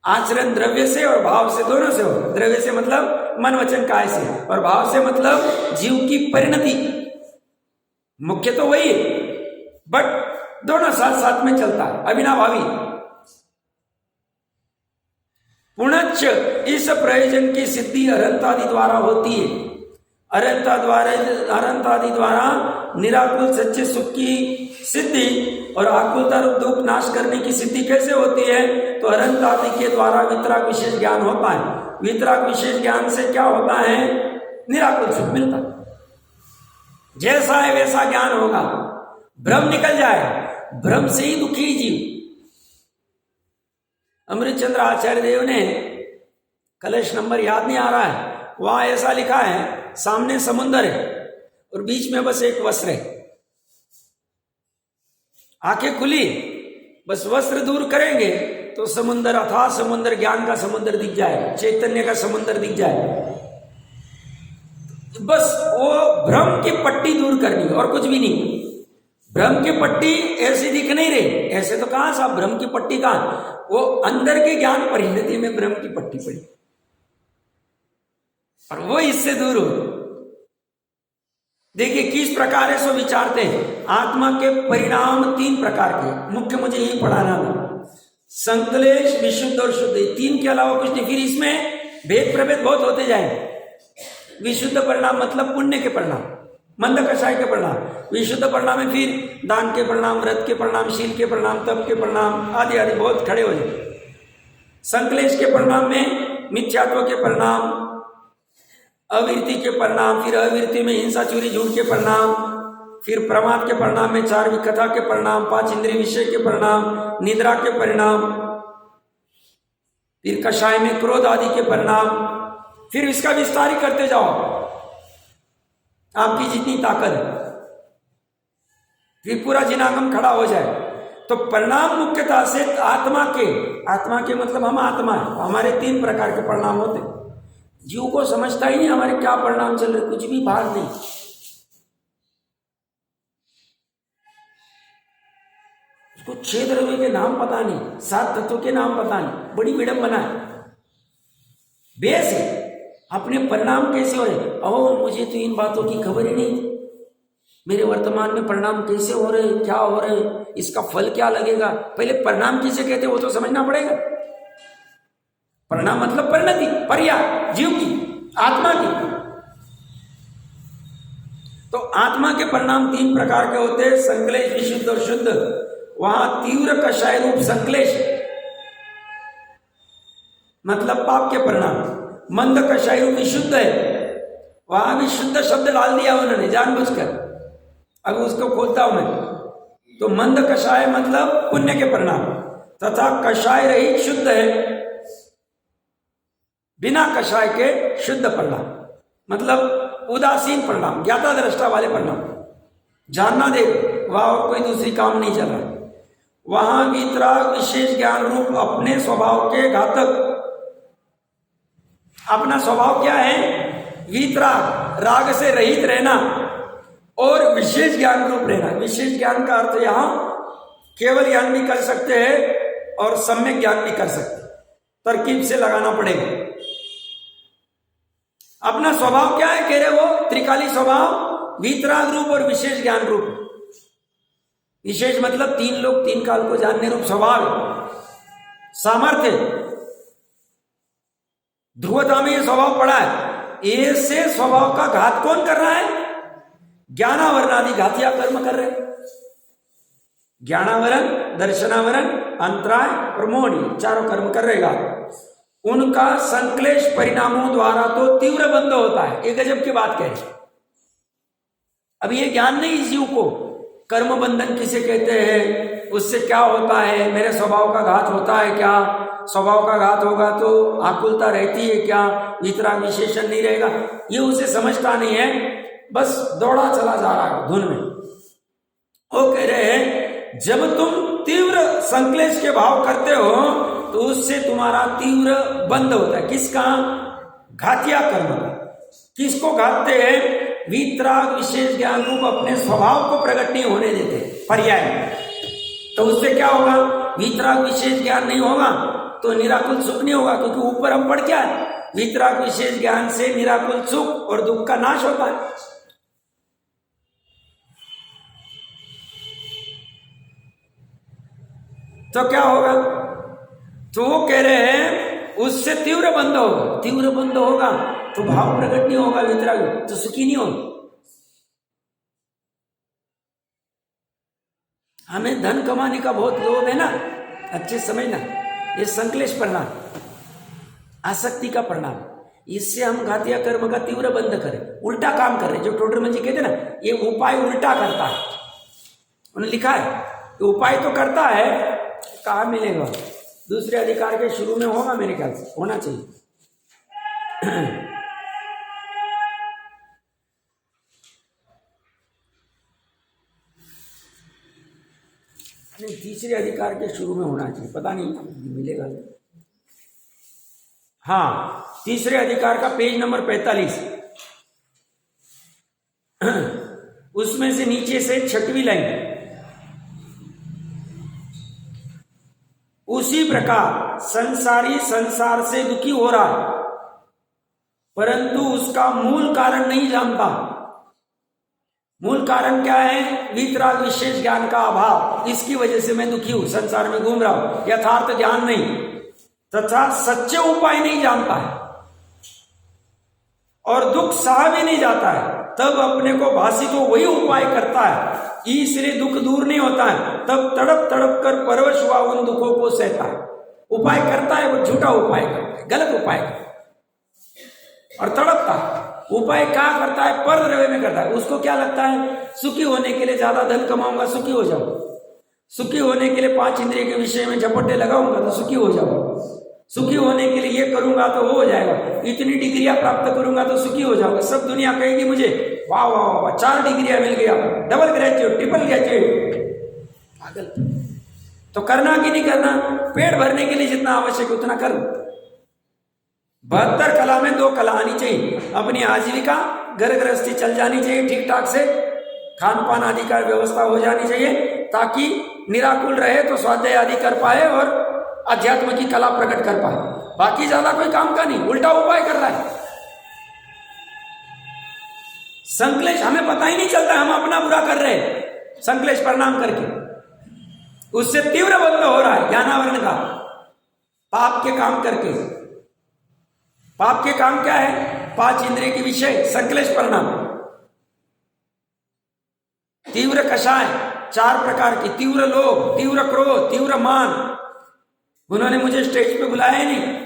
आचरण द्रव्य से और भाव से, दोनों से हो। द्रव्य से मतलब मन वचन काय से, और भाव से मतलब जीव की परिणति। मुख्य तो वही है, बट दोनों साथ साथ में चलता है, अविनाभावी। पुनश्च इस प्रयोजन की सिद्धि अनंत आदि द्वारा होती है। अनंत आदि द्वारा निराकुल सच्चे सुख की सिद्धि और आकुलता रूप दुख नाश करने की सिद्धि कैसे होती है? तो अनंत आदि के द्वारा वितराग विशेष ज्ञान होता है। वितराग विशेष ज्ञान से क्या होता है? निराकुल सुख मिलता है। जैसा है वैसा ज्ञान होगा, भ्रम निकल जाए। भ्रम से ही दुखी जीव। अमृतचंद्र आचार्य देव ने, कलश नंबर याद नहीं आ रहा है, वहां ऐसा लिखा है, सामने समुंदर है और बीच में बस एक वस्त्र है। आंखें खुली, बस वस्त्र दूर करेंगे तो समुंदर, अथाह समुंदर, ज्ञान का समुंदर दिख जाए, चैतन्य का समुंदर दिख जाए। बस वो भ्रम की पट्टी दूर करनी और कुछ भी नहीं। भ्रम की पट्टी ऐसी दिख नहीं रही, ऐसे तो कहां साहब भ्रम की पट्टी कहां? वो अंदर के ज्ञान परिणति में भ्रम की पट्टी पड़ी और वो इससे दूर हो। देखिए किस प्रकार है सो विचारते हैं। आत्मा के परिणाम 3 प्रकार के, मुख्य मुझे यही पढ़ाना था। संकलेश, विशुद्ध और शुद्ध, 3 के अलावा कुछ नहीं। फिर इसमें भेद प्रभेद बहुत होते जाएंगे। विशुद्ध परिणाम मतलब पुण्य के परिणाम, मंद कषाय के परिणाम। विशुद्ध परिणाम में फिर दान के परिणाम, व्रत के परिणाम, शील के परिणाम, तप के परिणाम आदि आदि बहुत खड़े हो जाए। संकलेश के परिणाम में मिथ्यात्व के परिणाम, अविरति के परिणाम, फिर अविरति में हिंसा, चोरी, झूठ के परिणाम, फिर प्रमाद के परिणाम में 4 विकथा के परिणाम, 5 इंद्रिय विषय के परिणाम, निद्रा के परिणाम, फिर कषाय में क्रोध आदि के परिणाम। फिर इसका विस्तार ही करते जाओ, आपकी जितनी ताकत है, फिर पूरा जिनागम खड़ा हो जाए। तो परिणाम मुख्यतः से आत्मा के मतलब हम आत्मा है, हमारे 3 प्रकार के परिणाम होते। जीव को समझता ही नहीं हमारे क्या परिणाम चल रहे, कुछ भी भाग नहीं। उसको 6 द्रव्य के नाम पता नहीं, 7 तत्वों के नाम पता नहीं, बड़ी विडंबना है। बेस है अपने परिणाम कैसे हो रहे, ओ मुझे तो इन बातों की खबर ही नहीं, मेरे वर्तमान में परिणाम कैसे हो रहे, क्या हो रहे, इसका फल क्या लगेगा। पहले परिणाम किसे कहते वो तो समझना पड़ेगा। परिणाम मतलब परिणति, पर्या, जीव की, आत्मा की। तो आत्मा के परिणाम 3 प्रकार के होते हैं, संक्लेश, विशुद्ध और शुद्ध। वहां तीव्र कषाय रूप संक्लेश मतलब पाप के परिणाम, मंद कषाय रूप विशुद्ध है, वहां भी शुद्ध शब्द डाल दिया उन्होंने जानबूझकर। अब उसको खोलता हूं मैं, तो मंद कषाय मतलब पुण्य के परिणाम, तथा कषाय रहित शुद्ध है, बिना कषाय के शुद्ध परिणाम मतलब उदासीन परिणाम, ज्ञाता दृष्टा वाले परिणाम, जानना दे वहां और कोई दूसरी काम नहीं चल रहा। वहां वीतराग विशेष ज्ञान रूप अपने स्वभाव के घातक। अपना स्वभाव क्या है? वीतराग, राग से रहित रहना और विशेष ज्ञान रूप रहना। विशेष ज्ञान का अर्थ यहां केवल ज्ञान भी कर सकते हैं और सम्यक ज्ञान भी कर सकते हैं, तरकीब से लगाना पड़ेगा। अपना स्वभाव क्या है कह रहे वो? त्रिकाली स्वभाव, वीतराग रूप और विशेष ज्ञान रूप। विशेष मतलब 3 लोग 3 काल को जानने रूप स्वभाव, सामर्थ्य। ध्रुवता में ये स्वभाव पड़ा है, ऐसे स्वभाव का घात कौन कर रहा है? ज्ञानावरण आदि घातिया कर्म कर रहे। ज्ञानावरण, दर्शनावरण, अंतराय और मोहनी, चारों कर्म कर रहेगा। उनका संक्लेश परिणामों द्वारा तो तीव्र बंध होता है। ये गजब की बात कह रहे। अब ये ज्ञान नहीं इस जीव को, कर्म बंधन किसे कहते हैं, उससे क्या होता है, मेरे स्वभाव का घात होता है क्या, स्वभाव का घात होगा तो आकुलता रहती है क्या, वितराग विशेषण नहीं रहेगा, ये उसे समझता नहीं है, बस दौड़ा चला जा रहा है धुन में। वो कह रहे हैं जब तुम तीव्र संक्लेश के भाव करते हो तो उससे तुम्हारा तीव्र बंध होता है। किसका? घातिया कर्म का। किसको घातते हैं? वीतराग विशेष ज्ञान रूप अपने स्वभाव को प्रकट नहीं होने देते पर्याय। तो उससे क्या होगा? वीतराग विशेष ज्ञान नहीं होगा तो निराकुल सुख नहीं होगा, क्योंकि ऊपर हम पढ़ क्या है, वीतराग विशेष ज्ञान से निराकुल सुख और दुख का नाश होता है। तो क्या होगा? तो वो कह रहे हैं उससे तीव्र बंध होगा। तीव्र बंध होगा तो भाव प्रकट नहीं होगा, वीतराग तो सुखी नहीं होगा। हमें धन कमाने का बहुत लोभ है ना, अच्छे समझना, ये संक्लेश परिणाम, आसक्ति का परिणाम। इससे हम घातिया कर्म का तीव्र बंध करें, उल्टा काम कर रहे। जो टोडरमल जी कहते ना, ये उपाय उल्टा करता है, उन्होंने लिखा है तो उपाय तो करता है, कहाँ मिलेगा? दूसरे अधिकार के शुरू में होगा, मेरे ख्याल से होना चाहिए। नहीं, तीसरे अधिकार के शुरू में होना चाहिए, पता नहीं मिलेगा। हाँ, तीसरे अधिकार का पेज नंबर 45, उसमें से नीचे से 6वीं लाइन। उसी प्रकार संसारी संसार से दुखी हो रहा है, परंतु उसका मूल कारण नहीं जानता। मूल कारण क्या है? वीतराग विशेष ज्ञान का अभाव। इसकी वजह से मैं दुखी हूं, संसार में घूम रहा हूं, यथार्थ ज्ञान नहीं तथा सच्चे उपाय नहीं जानता है और दुख सहा भी नहीं जाता है। तब अपने को भासी तो वही उपाय करता है, इसलिए दुख दूर नहीं होता है। तब तड़प तड़प कर परवश हुआ उन दुखों को सहता है। उपाय करता है वो झूठा उपाय करता है, गलत उपाय करता है और तड़पता है। उपाय क्या करता है? पर द्रव्य में करता है। उसको क्या लगता है? सुखी होने के लिए ज्यादा धन कमाऊंगा, सुखी हो जाऊंगा। सुखी होने के लिए 5 इंद्रिय के विषय में झपट्टे लगाऊंगा तो सुखी हो जाऊंगा। सुखी होने के लिए ये करूंगा तो वो हो जाएगा, इतनी डिग्रियां प्राप्त करूंगा तो सुखी हो जाऊंगा। सब दुनिया कहेगी मुझे वाह वाह वाह 4 डिग्रियां मिल गया, डबल ग्रेजुएट, ट्रिपल ग्रेजुएट। पागल। तो करना कि नहीं करना? पेट भरने के लिए जितना आवश्यक उतना कर। 72 कला में 2 कला आनी चाहिए। अपनी आजीविका, घर गृहस्थी चल जानी चाहिए ठीक ठाक से, खान पान आदि का व्यवस्था हो जानी चाहिए, ताकि निराकुल रहे तो स्वाध्याय आदि कर पाए और अध्यात्म की कला प्रकट कर पाए। बाकी ज्यादा कोई काम का नहीं, उल्टा उपाय कर रहा है। संकलेश हमें पता ही नहीं चलता, हम अपना बुरा कर रहे हैं संकलेश प्रणाम करके, उससे तीव्र बंध हो रहा है ज्ञानावरण का, पाप के काम करके। पाप के काम क्या है? 5 इंद्रिय के विषय, संकलेश प्रणाम, तीव्र कषाय 4 प्रकार की, तीव्र लोभ, तीव्र क्रोध, तीव्र मान। उन्होंने मुझे स्टेज पे बुलाया ही नहीं,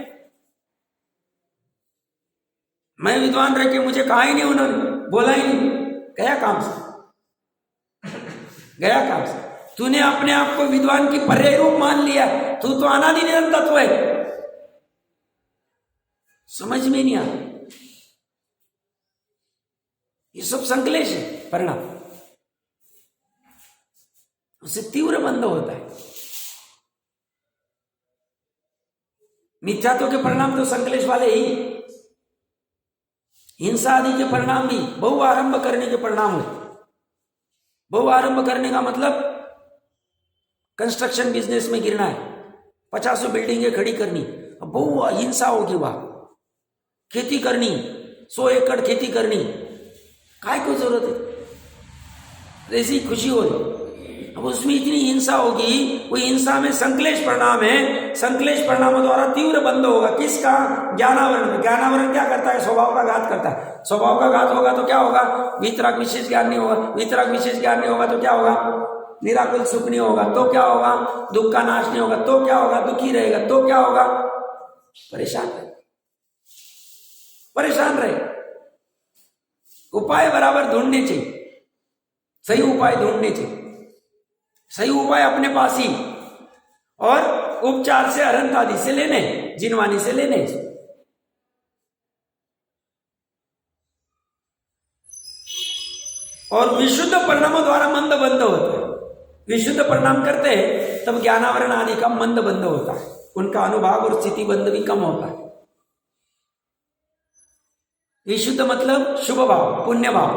मैं विद्वान रह के मुझे कहा ही नहीं, उन्होंने बोला ही नहीं, गया काम से, गया काम से। तूने अपने आप को विद्वान की पर्याय रूप मान लिया, तू तो अनादि निरंतर तत्व है, समझ में नहीं आता। ये सब संकलेश है परिणाम, उससे तीव्र बंध होता है। मिथ्यात्व के परिणाम तो संकलेश वाले ही, हिंसा आदि के परिणाम भी बहु आरंभ करने के परिणाम होते। बहु आरंभ करने का मतलब कंस्ट्रक्शन बिजनेस में गिरना है, 50 बिल्डिंगें खड़ी करनी, अब बहु हिंसा होगी, वहां खेती करनी, 100 एकड़ खेती करनी, काय को जरूरत है, ऐसी खुशी हो रही, अब उसमें इतनी हिंसा होगी, वो हिंसा में संकलेश परिणाम है। संकलेश परिणामों द्वारा तीव्र बंध होगा, किसका? ज्ञानावरण। ज्ञानावरण क्या करता है? स्वभाव का घात करता है। स्वभाव का घात होगा तो क्या होगा? वीतराग विशेष ज्ञान नहीं होगा, वीतराग विशेष ज्ञान नहीं होगा तो क्या होगा? निराकुल सुख नहीं होगा तो क्या होगा? दुख का नाश नहीं होगा तो क्या होगा? दुखी रहेगा तो क्या होगा? परेशान रहे, परेशान रहे। उपाय बराबर ढूंढने चाहिए, सही उपाय ढूंढने चाहिए, सही उपाय अपने पास ही, और उपचार से अरंत आदि से लेने, जिनवानी से लेने। और विशुद्ध परिणामों द्वारा मंद बंध होता है। विशुद्ध परिणाम करते हैं तब ज्ञानावरण आदि का मंद बंध होता है, उनका अनुभाग और स्थिति बंध भी कम होता है। विशुद्ध मतलब शुभ भाव, पुण्य भाव,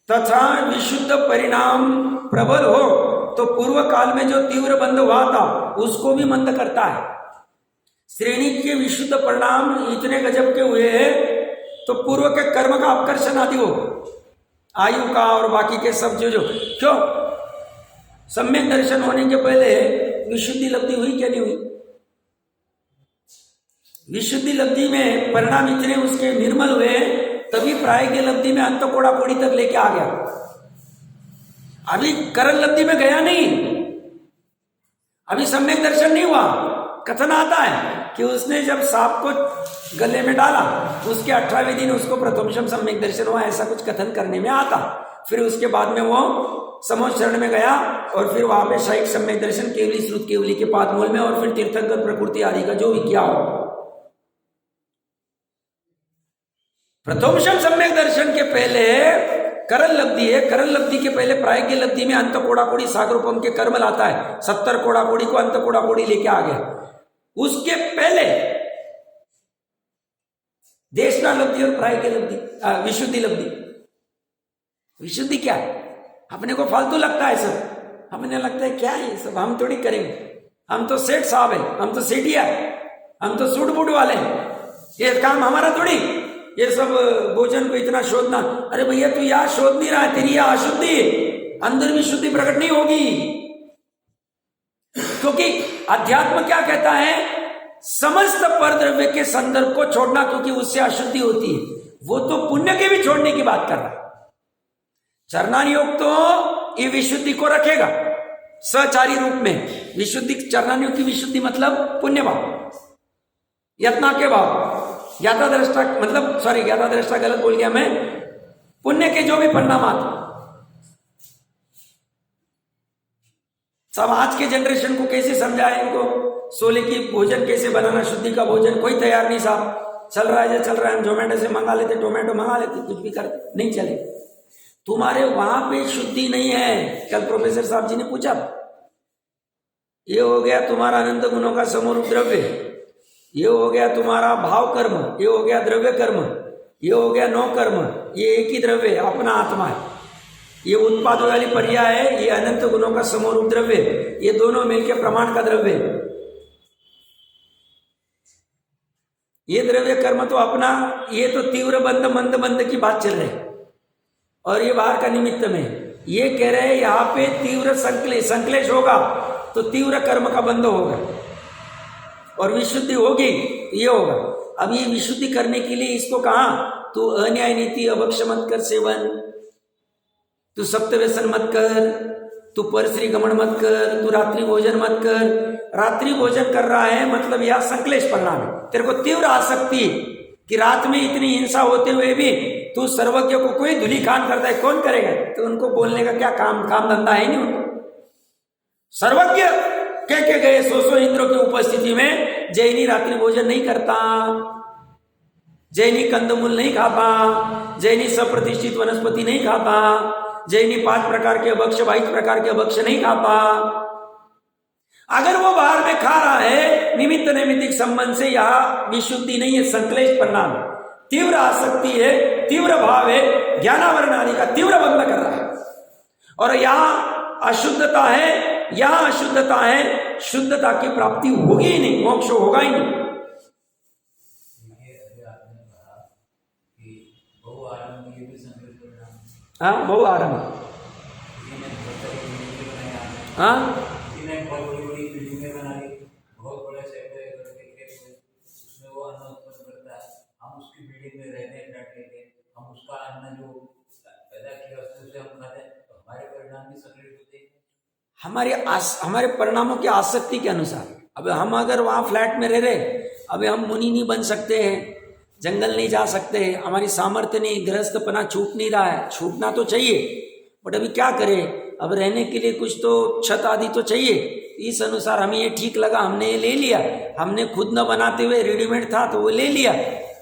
तथा विशुद्ध परिणाम प्रबल हो तो पूर्व काल में जो तीव्र बंध हुआ था उसको भी मंद करता है। श्रेणी के विशुद्ध परिणाम इतने गजब के हुए तो पूर्व के कर्म का अपकर्षण आदि हो, आयु का और बाकी के सब जो क्यों सम्यक दर्शन होने के पहले विशुद्धि लब्धि हुई क्या नहीं हुई? विशुद्धि लब्धि में परिणाम इतने उसके निर्मल हुए तभी प्रायज्ञ लब्धि में अंत कोड़ा कोड़ी तक लेके आ गया। अभी करण लब्धि में गया नहीं, अभी सम्यक दर्शन नहीं हुआ। कथन आता है कि उसने जब सांप को गले में डाला उसके 18वें दिन उसको प्रथमशम सम्यक दर्शन हुआ, ऐसा कुछ कथन करने में आता। फिर उसके बाद में वो समोच्च शरण में गया और फिर वहां पे शायिक सम्यक दर्शन केवली श्रुत केवली के पादमूल में, और फिर तीर्थंकर प्रकृति आदि का जो भी किया हो। प्रथमशम सम्यक दर्शन के पहले करण लब्धि है, करण लब्धि के पहले प्रायज्ञ लब्धि में अंत कोड़ा कोड़ी सागरूपम के कर्म लाता है। 70 कोड़ा कोड़ी को अंत कोड़ा कोड़ी लेके आ गया। उसके पहले देशना लब्धि और प्रायज्ञ लब्धि, विशुद्धि लब्धि। विशुद्धि क्या है? अपने को फालतू लगता है सब, अपने लगता है क्या है सब, हम थोड़ी करेंगे, हम तो सेठ साहब है, हम तो सेठिया है, हम तो सूट बूट वाले हैं, ये काम हमारा थोड़ी, ये सब भोजन को इतना शोधना। अरे भैया तू यहां शोध नहीं रहा है, तेरी यह अशुद्धि, अंदर भी शुद्धि प्रकट नहीं होगी। क्योंकि अध्यात्म क्या कहता है? समस्त परद्रव्य के संदर्भ को छोड़ना, क्योंकि उससे अशुद्धि होती है। वो तो पुण्य के भी छोड़ने की बात कर रहा है। चरणान योग तो ये विशुद्धि को रखेगा सचारी रूप में। विशुद्धि, चरणान योग की विशुद्धि मतलब पुण्य भाव, यत्ना के भाव, ज्ञाता दृष्टा मतलब सॉरी ज्ञाता दृष्टा गलत बोल गया मैं, पुण्य के जो भी परिणाम आते सब। आज के जनरेशन को कैसे समझाए, इनको सोले की भोजन कैसे बनाना, शुद्धि का भोजन कोई तैयार नहीं साहब। चल रहा है जो चल रहा है, हम जोमेटो से मंगा लेते, टोमेटो मंगा लेते, कुछ भी करते, नहीं चले। तुम्हारे वहां पे शुद्धि नहीं है। कल प्रोफेसर साहब जी ने पूछा, ये हो गया तुम्हारा अनंत गुणों का समूह द्रव्य, ये हो गया तुम्हारा भाव कर्म, ये हो गया द्रव्य कर्म, ये हो गया नौ कर्म, ये एक ही द्रव्य है, अपना आत्मा है। ये उत्पादों वाली पर्याय है, ये अनंत गुणों का समूह द्रव्य, ये दोनों मिलकर प्रमाण का द्रव्य। ये द्रव्य कर्म तो अपना, ये तो तीव्र बंध मंद बंध की बात चल रही है, और ये बाहर का निमित्त में ये कह रहे हैं यहाँ पे तीव्र संक्लेश होगा तो तीव्र कर्म का बंध होगा और विशुद्धि होगी, ये होगा। अब ये विशुद्धि करने के लिए इसको कहा, तू अन्याय नीति अभक्ष मत कर सेवन, तू सप्त व्यसन मत कर, तू परश्री गमन मत कर, तू रात्रि भोजन मत कर। रात्रि भोजन कर रहा है मतलब यह संक्लेश परिणाम है, तेरे को तीव्र आसक्ति कि रात में इतनी हिंसा होते हुए भी तू सर्वज्ञ को कोई धुली खान करता है, कौन करेगा? तो उनको बोलने का क्या काम धंधा है नहीं उनको। सर्वज्ञ कह के गए 100 इंद्रों की उपस्थिति में, जैनी रात्रि भोजन नहीं करता, जैनी कंदमूल नहीं खाता, जैनी सप्रतिष्ठित वनस्पति नहीं खाता, जैनी 5 प्रकार के अभक्ष्य 22 प्रकार के अभक्ष्य नहीं खाता। अगर वो बाहर में खा रहा है निमित्त नैमित्तिक संबंध से, यह विशुद्धि नहीं है, संक्लेश परिणाम, तीव्र आसक्ति है, तीव्र भाव है, ज्ञानावरण आदि का तीव्र बंध कर रहा है। और यहां अशुद्धता है, यहां अशुद्धता है, शुद्धता की प्राप्ति होगी ही नहीं, मोक्ष होगा ही नहीं। हाँ, बहु आरंभ, हाँ, हमारे परिणामों की आसक्ति के अनुसार। अब हम अगर वहां फ्लैट में रह रहे, अभी हम मुनि नहीं बन सकते हैं, जंगल नहीं जा सकते, हमारी सामर्थ्य नहीं, गृहस्थपना छूट नहीं रहा है, छूटना तो चाहिए, बट अभी क्या करें, अब रहने के लिए कुछ तो छत आदि तो चाहिए। इस अनुसार हमें ये ठीक लगा, हमने ये ले लिया, हमने खुद न बनाते हुए रेडीमेड था तो वो ले लिया,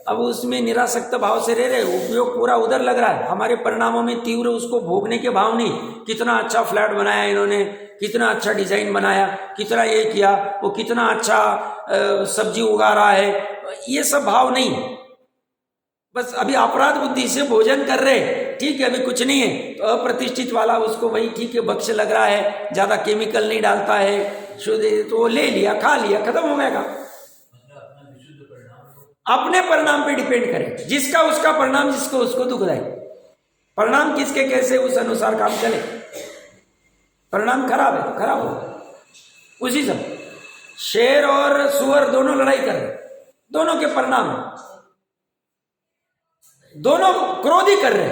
अब उसमें निरासक्त भाव से रह रहे, उपयोग पूरा उधर लग रहा है। हमारे परिणामों में तीव्र उसको भोगने के भाव नहीं, कितना अच्छा फ्लैट बनाया इन्होंने, कितना अच्छा डिजाइन बनाया, कितना ये किया, वो कितना अच्छा सब्जी उगा रहा है, ये सब भाव नहीं। बस अभी अपराध बुद्धि से भोजन कर रहे, ठीक है, अभी कुछ नहीं है, तो अप्रतिष्ठित वाला उसको वही ठीक है भक्ष्य लग रहा है, ज्यादा केमिकल नहीं डालता है, शुद्ध, तो वो ले लिया, खा लिया, खत्म हो गया। अपने परिणाम पे डिपेंड करे, जिसका उसका परिणाम, जिसको उसको दुखदायी परिणाम, किसके कैसे उस अनुसार काम चले। परिणाम खराब है तो खराब हो। उसी समय शेर और सुअर दोनों लड़ाई कर रहे, दोनों के परिणाम, दोनों क्रोध ही कर रहे,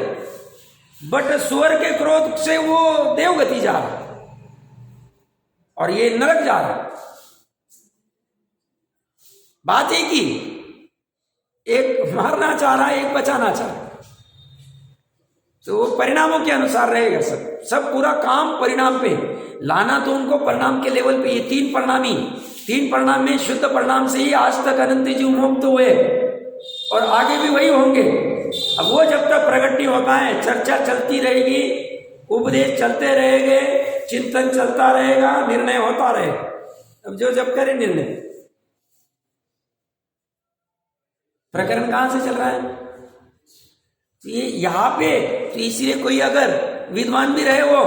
बट सुअर के क्रोध से वो देवगति जा रहा और ये नरक जा रहा। बात एक ही, एक मारना चाह रहा है, एक बचाना चाह रहा है, तो वो परिणामों के अनुसार रहेगा। सब पूरा काम परिणाम पे लाना, तो उनको परिणाम के लेवल पे, ये 3 परिणाम में शुद्ध परिणाम से ही आज तक अनंत जीव मुक्त हुए और आगे भी वही होंगे। अब वो जब तक प्रकट नहीं होता है, चर्चा चलती रहेगी, उपदेश चलते रहेंगे, चिंतन चलता रहेगा, निर्णय होता रहेगा। अब जो जब करे निर्णय, प्रकरण कहां से चल रहा है? तो ये यहाँ पे, तो इसलिए कोई अगर विद्वान भी रहे वो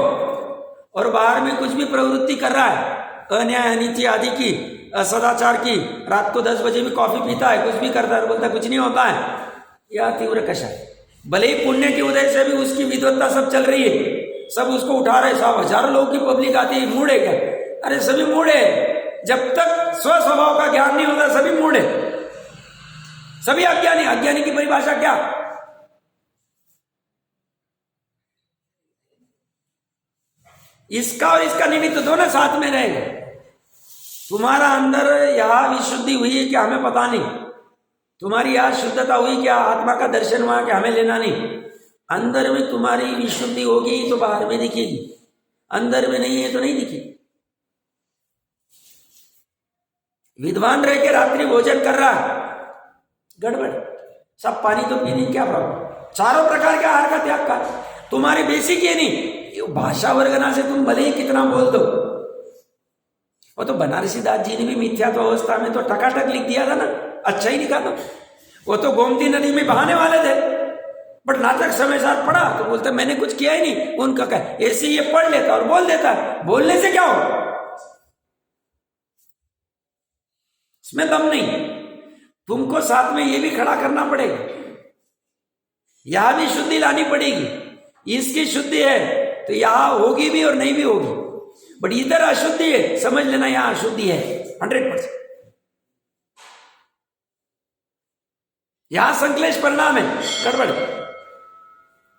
और बाहर में कुछ भी प्रवृत्ति कर रहा है, अन्याय अनिति आदि की, सदाचार की, रात को 10 बजे भी कॉफी पीता है, कुछ भी करता है, बोलता कुछ नहीं होता है, यह तीव्र कषाय। भले ही पुण्य के उदय से भी उसकी विद्वत्ता सब चल रही है, सब उसको उठा रहे, साहब हजारों लोगों की पब्लिक आती है, मूड है क्या? अरे सभी मूड है, जब तक स्वस्वभाव का ज्ञान नहीं होता सभी मूड है, सभी अज्ञानी। अज्ञानी की परिभाषा क्या? इसका और इसका निमित्त दोनों साथ में रहेंगे। तुम्हारा अंदर यह विशुद्धि हुई है क्या, हमें पता नहीं, तुम्हारी यह शुद्धता हुई क्या, आत्मा का दर्शन हुआ क्या, हमें लेना नहीं। अंदर में तुम्हारी विशुद्धि होगी तो बाहर में दिखेगी, अंदर में नहीं है तो नहीं दिखेगी। विद्वान रह के रात्रि भोजन कर रहा है, गड़बड़, सब पानी तो पीने, क्या प्रॉब्लम, चारों प्रकार के आहार का त्याग कर, तुम्हारी बेसिक ये नहीं, भाषा वर्गना से तुम भले ही कितना बोल दो, वो तो बनारसी दास जी ने भी मिथ्या तो अवस्था में तो टकाटक लिख दिया था ना, अच्छा ही लिखा था। वो तो गोमती नदी में बहाने वाले थे, बट नाटक समय साथ पढ़ा तो बोलता मैंने कुछ किया ही नहीं। उनका क्या, ऐसे ये पढ़ लेता और बोल देता, बोलने से क्या हो, इसमें दम नहीं। तुमको साथ में ये भी खड़ा करना पड़ेगा, यहां भी शुद्धि लानी पड़ेगी। इसकी शुद्धि है तो यहां होगी भी और नहीं भी होगी, बट इधर अशुद्धि है, समझ लेना यहां अशुद्धि है 100%। यहां संकलेश परिणाम है, गड़बड़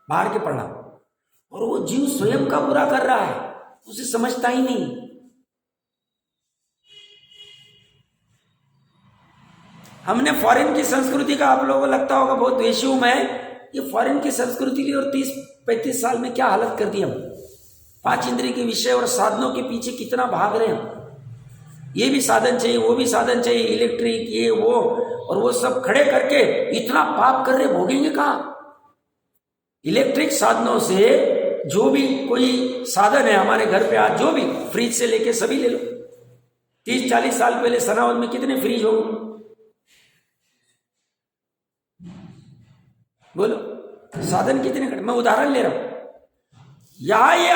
बाहर के परिणाम, और वो जीव स्वयं का बुरा कर रहा है, उसे समझता ही नहीं। हमने फॉरेन की संस्कृति का, आप लोगों को लगता होगा बहुत द्वेषी हूं मैं, ये फॉरेन की संस्कृति की और 30-35 साल में क्या हालत कर दी हम। 5 इंद्रिय के विषय और साधनों के पीछे कितना भाग रहे हैं। ये भी साधन चाहिए, वो भी साधन चाहिए, इलेक्ट्रिक ये वो, और वो सब खड़े करके इतना पाप कर रहे, भोगेंगे कहां। इलेक्ट्रिक साधनों से जो भी कोई साधन है हमारे घर पे आज, जो भी फ्रिज से लेके सभी ले लो। 30-40 साल पहले सनावद में कितने फ्रिज हो, बोलो, साधन कितने खड़े। मैं उदाहरण ले रहा हूं, यहां ये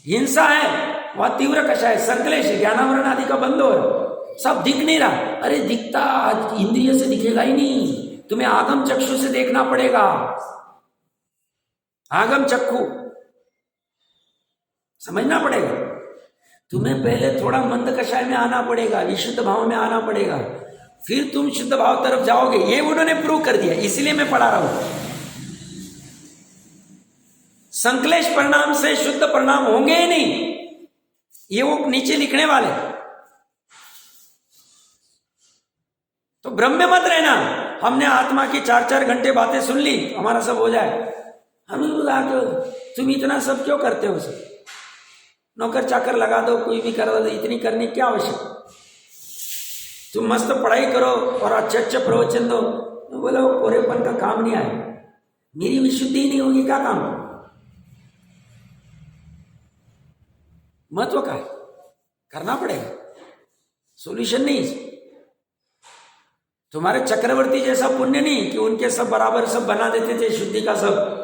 हिंसा है, वहां तीव्र कषाय, संकलेश, ज्ञानावरण आदि का बंद हो रहा, सब दिख नहीं रहा। अरे दिखता, आज इंद्रिय से दिखेगा ही नहीं, तुम्हें आगम चक्षु से देखना पड़ेगा। आगम चक्षु समझना पड़ेगा तुम्हें। पहले थोड़ा मंद कषाय में आना पड़ेगा, विशुद्ध भाव में आना पड़ेगा, फिर तुम शुद्ध भाव तरफ जाओगे। ये उन्होंने प्रूव कर दिया, इसलिए मैं पढ़ा रहा हूं। संकलेश परिणाम से शुद्ध परिणाम होंगे ही नहीं, ये वो नीचे लिखने वाले। तो भ्रम में मत रहना, हमने आत्मा की 4-4 घंटे बातें सुन ली, हमारा सब हो जाए। हमें बुला के तुम इतना सब क्यों करते हो, सब नौकर चाकर लगा दो, कोई भी करा दो, इतनी करने की क्या आवश्यक। तुम मस्त पढ़ाई करो और अच्छे अच्छे प्रवचन दो, बोलो कोरेपन का काम नहीं आए, मेरी विशुद्धि नहीं होगी, क्या काम। महत्व का है, करना पड़ेगा, सॉल्यूशन नहीं। तुम्हारे चक्रवर्ती जैसा पुण्य नहीं कि उनके सब बराबर सब बना देते थे शुद्धि का सब।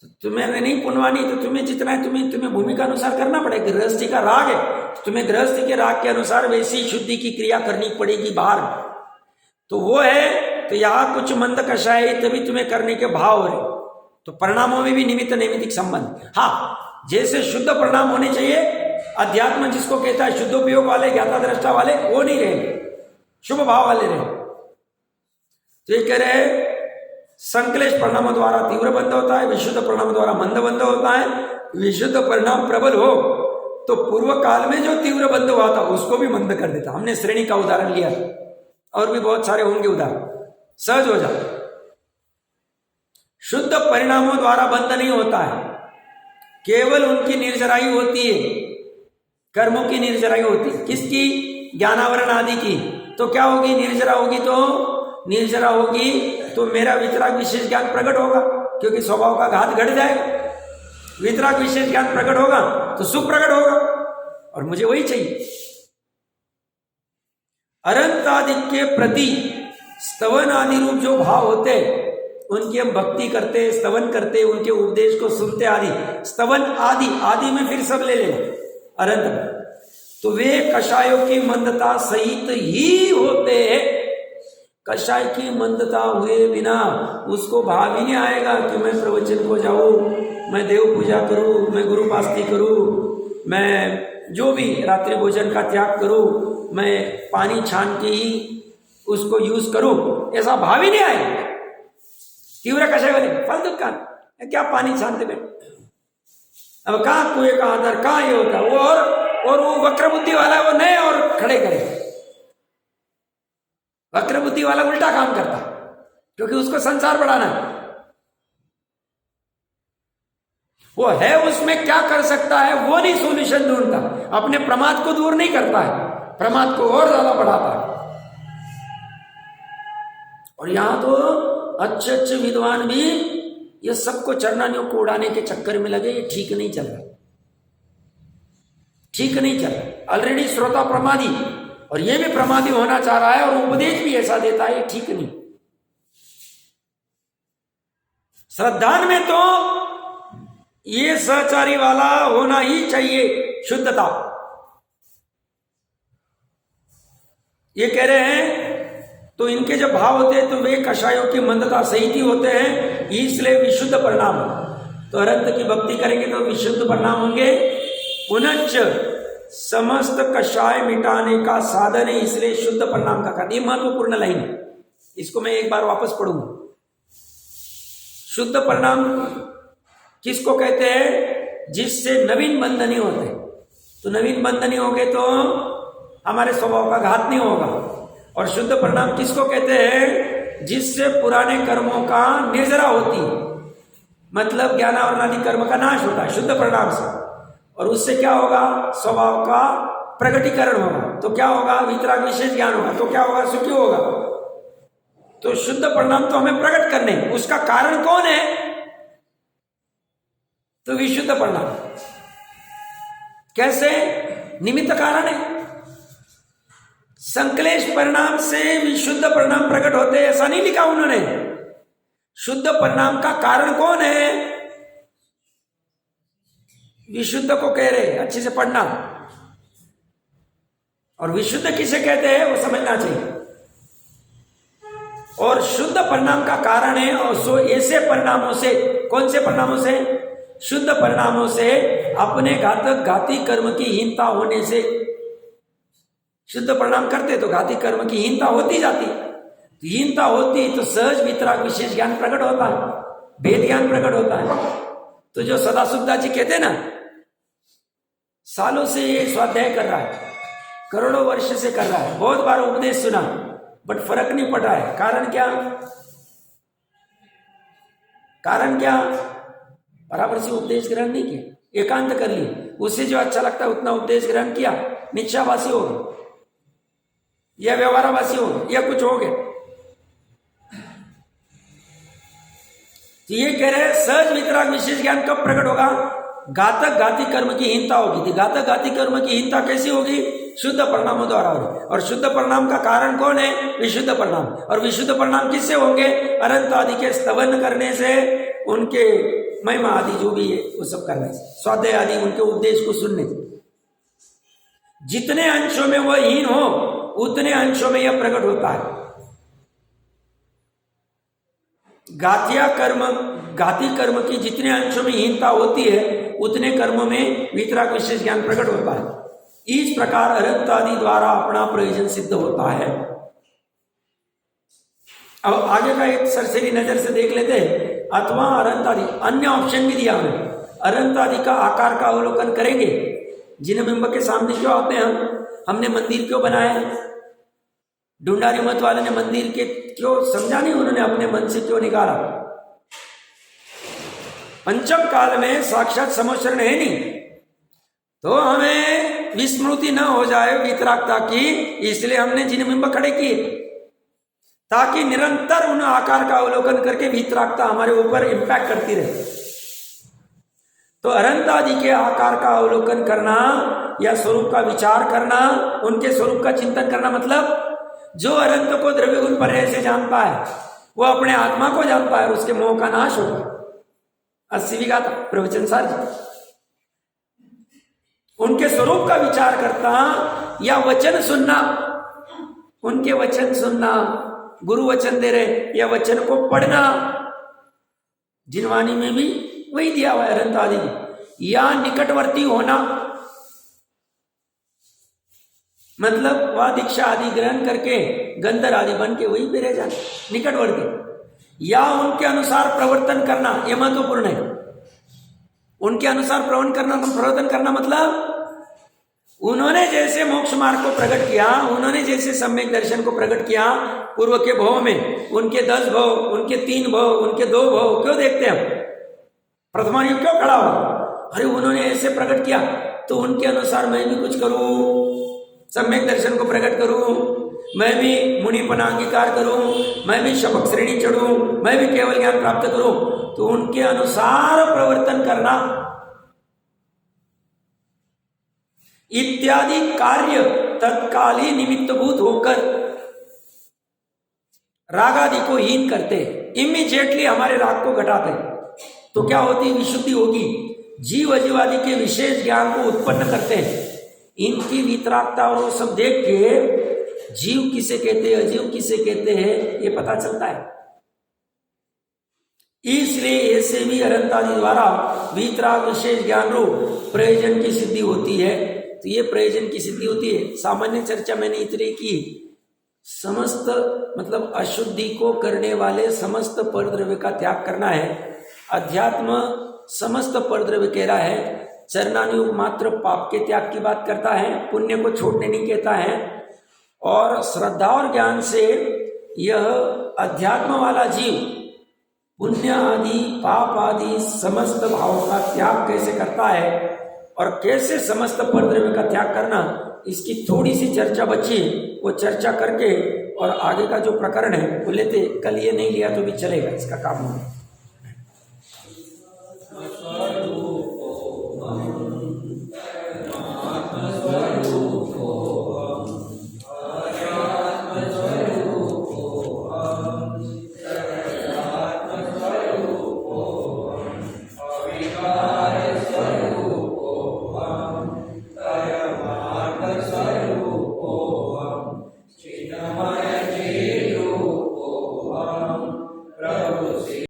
तो तुम्हें नहीं पुण्यवानी, तो तुम्हें जितना है तुम्हें भूमिका अनुसार करना पड़ेगा। गृहस्थी का राग है, तुम्हें गृहस्थी के राग के अनुसार वैसी शुद्धि की क्रिया करनी पड़ेगी बाहर। तो वो है, तो यहां कुछ मंद कषाय तभी तुम्हें करने के भाव हो रहे, तो परिणामों में भी निमित्त नैमित्तिक संबंध। हाँ, जैसे शुद्ध परिणाम होने चाहिए, अध्यात्म जिसको कहता है शुद्धोपयोग वाले, ज्ञाता दृष्टा वाले, वो नहीं रहे, शुभ भाव वाले रहे। तो ये कह रहे संकलेश परिणामों द्वारा तीव्र बंध होता है, विशुद्ध परिणाम द्वारा मंद बंध होता है। विशुद्ध परिणाम प्रबल हो तो पूर्व काल में जो तीव्र बंध हुआ था उसको भी मंद कर देता। हमने श्रेणी का उदाहरण लिया, और भी बहुत सारे होंगे उदाहरण, सहज हो जाए। शुद्ध परिणामों द्वारा बंध नहीं होता है, केवल उनकी निर्जराई होती है, कर्मों की निर्जराई होती है। किसकी? ज्ञानावरण आदि की। तो क्या होगी? निर्जरा होगी तो मेरा वितराग विशेष ज्ञान प्रकट होगा, क्योंकि स्वभाव का घात घट जाएगा। वितराग विशेष ज्ञान प्रकट होगा तो सुख प्रकट होगा, और मुझे वही चाहिए। अनंत आदि के प्रति स्तवन आदि रूप जो भाव होते हैं, उनकी हम भक्ति करते, स्तवन करते, उनके उपदेश को सुनते आदि। स्तवन आदि में फिर सब ले लेना अनंत, तो वे कषायों की मंदता सहित ही होते हैं। कषाय की मंदता हुए बिना उसको भाव ही नहीं आएगा कि मैं प्रवचन को जाऊं, मैं देव पूजा करूं, मैं गुरु पास्ती करूं, मैं जो भी रात्रि भोजन का त्याग करूं, मैं पानी छान के ही उसको यूज करूं, ऐसा भाव ही नहीं आएगा। तीव्र कषाय वाले फालतू का क्या पानी छानते बैठे, अब कहाँ कुएं का आधार, कहाँ ये होता वो, और वो वक्र बुद्धि वाला वो नए और खड़े करे। वक्र बुद्धि वाला उल्टा काम करता, क्योंकि उसको संसार बढ़ाना है। वो है उसमें क्या कर सकता है वो नहीं सॉल्यूशन ढूंढता, अपने प्रमाद को दूर नहीं करता है, प्रमाद को और ज्यादा बढ़ाता है। और यहां तो अच्छे अच्छे विद्वान भी ये सबको चरनानियों को उड़ाने के चक्कर में लगे, ये ठीक नहीं चल रहा, ठीक नहीं चल रहा। ऑलरेडी श्रोता प्रमादी, और ये भी प्रमादी होना चाह रहा है और उपदेश भी ऐसा देता है, ये ठीक नहीं। श्रद्धान में तो ये सहचारी वाला होना ही चाहिए, शुद्धता। ये कह रहे हैं तो इनके जब भाव होते हैं तो वे कषायों की मंदता सहित ही होते हैं, इसलिए विशुद्ध परिणाम। तो अरंत की भक्ति करेंगे तो विशुद्ध परिणाम होंगे। पुनश्च समस्त कषाय मिटाने का साधन है, इसलिए शुद्ध परिणाम का कारण। ये महत्वपूर्ण लाइन, इसको मैं एक बार वापस पढ़ूंगा। शुद्ध परिणाम किसको कहते हैं? जिससे नवीन बंध नहीं होते। तो नवीन बंध नहीं होंगे तो हमारे स्वभाव का घात नहीं होगा। और शुद्ध परिणाम किसको कहते हैं? जिससे पुराने कर्मों का निर्जरा होती है, मतलब ज्ञानावरणादि कर्म का नाश होता है शुद्ध परिणाम से। और उससे क्या होगा? स्वभाव का प्रकटीकरण होगा। तो क्या होगा? वितराग विशेष ज्ञान होगा। तो क्या होगा? सुखी होगा। तो शुद्ध परिणाम तो हमें प्रकट करने, उसका कारण कौन है? तो विशुद्ध परिणाम। कैसे? निमित्त कारण है। संक्लेश परिणाम से विशुद्ध परिणाम प्रकट होते, ऐसा नहीं लिखा उन्होंने। शुद्ध परिणाम का कारण कौन है? विशुद्ध को कह रहे, अच्छे से पढ़ना। और विशुद्ध किसे कहते हैं वो समझना चाहिए। और शुद्ध परिणाम का कारण है, और सो ऐसे परिणामों से, कौन से परिणामों से? शुद्ध परिणामों से अपने घातक घाती कर्म की हीनता होने से। शुद्ध परिणाम करते तो घाती कर्म की हीनता होती जाती, हीनता होती तो सहज वितराग विशेष ज्ञान प्रकट होता है, भेद ज्ञान प्रकट होता है। तो जो सदाशिवदास जी कहते ना, सालों से ये स्वाध्याय कर रहा है, करोड़ों वर्ष से कर रहा है, बहुत बार उपदेश सुना, बट फर्क नहीं पड़ रहा है। कारण क्या? कारण क्या? बराबर से उपदेश ग्रहण नहीं किया, एकांत कर लिए, उसे जो अच्छा लगता है उतना उपदेश ग्रहण किया, मिथ्याभाषी हो गए या व्यवहारवासी हो गए या कुछ हो गए। तो ये कह रहे सहज वितराग विशेष ज्ञान कब प्रकट होगा? घातक घाती कर्म की हीनता होगी। घातक घाती कर्म की हीनता कैसी होगी? शुद्ध परिणामों द्वारा होगी। और शुद्ध परिणाम का कारण कौन है? विशुद्ध परिणाम। और विशुद्ध परिणाम किससे होंगे? अनंत आदि के स्तवन करने से, उनके महिमा आदि जो भी है वो सब करने से, स्वाध्याय आदि उनके उपदेश को सुनने से। जितने अंशों में वह हीन हो उतने अंशों में यह प्रकट होता है। घाती कर्म की जितने अंशों में हीनता होती है उतने कर्मों में वितराग विशेष ज्ञान प्रकट होता है। इस प्रकार अरहत आदि द्वारा अपना प्रयोजन सिद्ध होता है। अब आगे का एक सरसरी नजर से देख लेते हैं। अथवा अरहत आदि, अन्य ऑप्शन भी दिया हमें। अरहत आदि का आकार का अवलोकन करेंगे। जिन बिंब के सामने क्यों आते हैं हमने मंदिर क्यों बनाया? ढूंढारी मत वाले ने मंदिर के क्यों समझा नहीं, उन्होंने अपने मन से क्यों निकाला? पंचम काल में साक्षात समोचरण है नहीं, तो हमें विस्मृति न हो जाए वितरागता की, इसलिए हमने जिन बिंब खड़े किए ताकि निरंतर उन आकार का अवलोकन करके वितरागता हमारे ऊपर इंपैक्ट करती रहे। तो अनंत आदि के आकार का अवलोकन करना या स्वरूप का विचार करना, उनके स्वरूप का चिंतन करना, मतलब जो अनंत को द्रव्य गुण पर्याय से जानता है वो अपने आत्मा को जानता है, उसके मोह का नाश होगा। 80वीं गाथा प्रवचन सार जी। उनके स्वरूप का विचार करता या वचन सुनना, उनके वचन सुनना, गुरु वचन दे रहे या वचन को पढ़ना, जिनवाणी में भी वही दिया हुआ है अनंत आदि, या निकटवर्ती होना, मतलब वह दीक्षा आदि ग्रहण करके गंधर आदि बन के वहीं पे रह जाना, निकटवर्ती। या उनके अनुसार प्रवर्तन करना, यह महत्वपूर्ण है। उनके अनुसार प्रवर्तन करना मतलब उन्होंने जैसे मोक्ष मार्ग को प्रकट किया, उन्होंने जैसे सम्यक दर्शन को प्रकट किया पूर्व के भव में, उनके 10 भव, उनके 3 भव, उनके 2 भव क्यों देखते हैं हम? प्रथमा युग क्यों खड़ा हो? अरे उन्होंने ऐसे प्रकट किया तो उनके अनुसार मैं भी कुछ करूं, सम्यक दर्शन को प्रकट करूं, मैं भी मुनिपना अंगीकार करूं, मैं भी शपक श्रेणी चढ़ूं, मैं भी केवल ज्ञान प्राप्त करूं। तो उनके अनुसार प्रवर्तन करना, इत्यादि कार्य तत्कालीन निमित्तभूत होकर राग आदि को हीन करते हैं, इमीडिएटली हमारे राग को घटाते हैं। तो क्या होती विशुद्धि होगी, जीव अजीवादि के विशेष ज्ञान को उत्पन्न करते हैं। इनकी वितरागता और वो सब देख के जीव किसे कहते हैं, अजीव किसे कहते हैं, ये पता चलता है। इसलिए ऐसे भी अनंतादि द्वारा वितराग विशेष ज्ञान रूप प्रयोजन की सिद्धि होती है। तो ये प्रयोजन की सिद्धि होती है। सामान्य चर्चा मैंने इतने की, समस्त मतलब अशुद्धि को करने वाले समस्त परद्रव्य का त्याग करना है। अध्यात्म समस्त परद्रव्य कह रहा है, चरणानुयोग मात्र पाप के त्याग की बात करता है, पुण्य को छोड़ने नहीं कहता है। और श्रद्धा और ज्ञान से यह अध्यात्म वाला जीव पुण्य आदि पाप आदि समस्त भावों का त्याग कैसे करता है और कैसे समस्त परद्रव्य का त्याग करना, इसकी थोड़ी सी चर्चा बची, वो चर्चा करके और आगे का जो प्रकरण है वो लेते। कल ये नहीं लिया तो भी चलेगा, इसका काम होगा।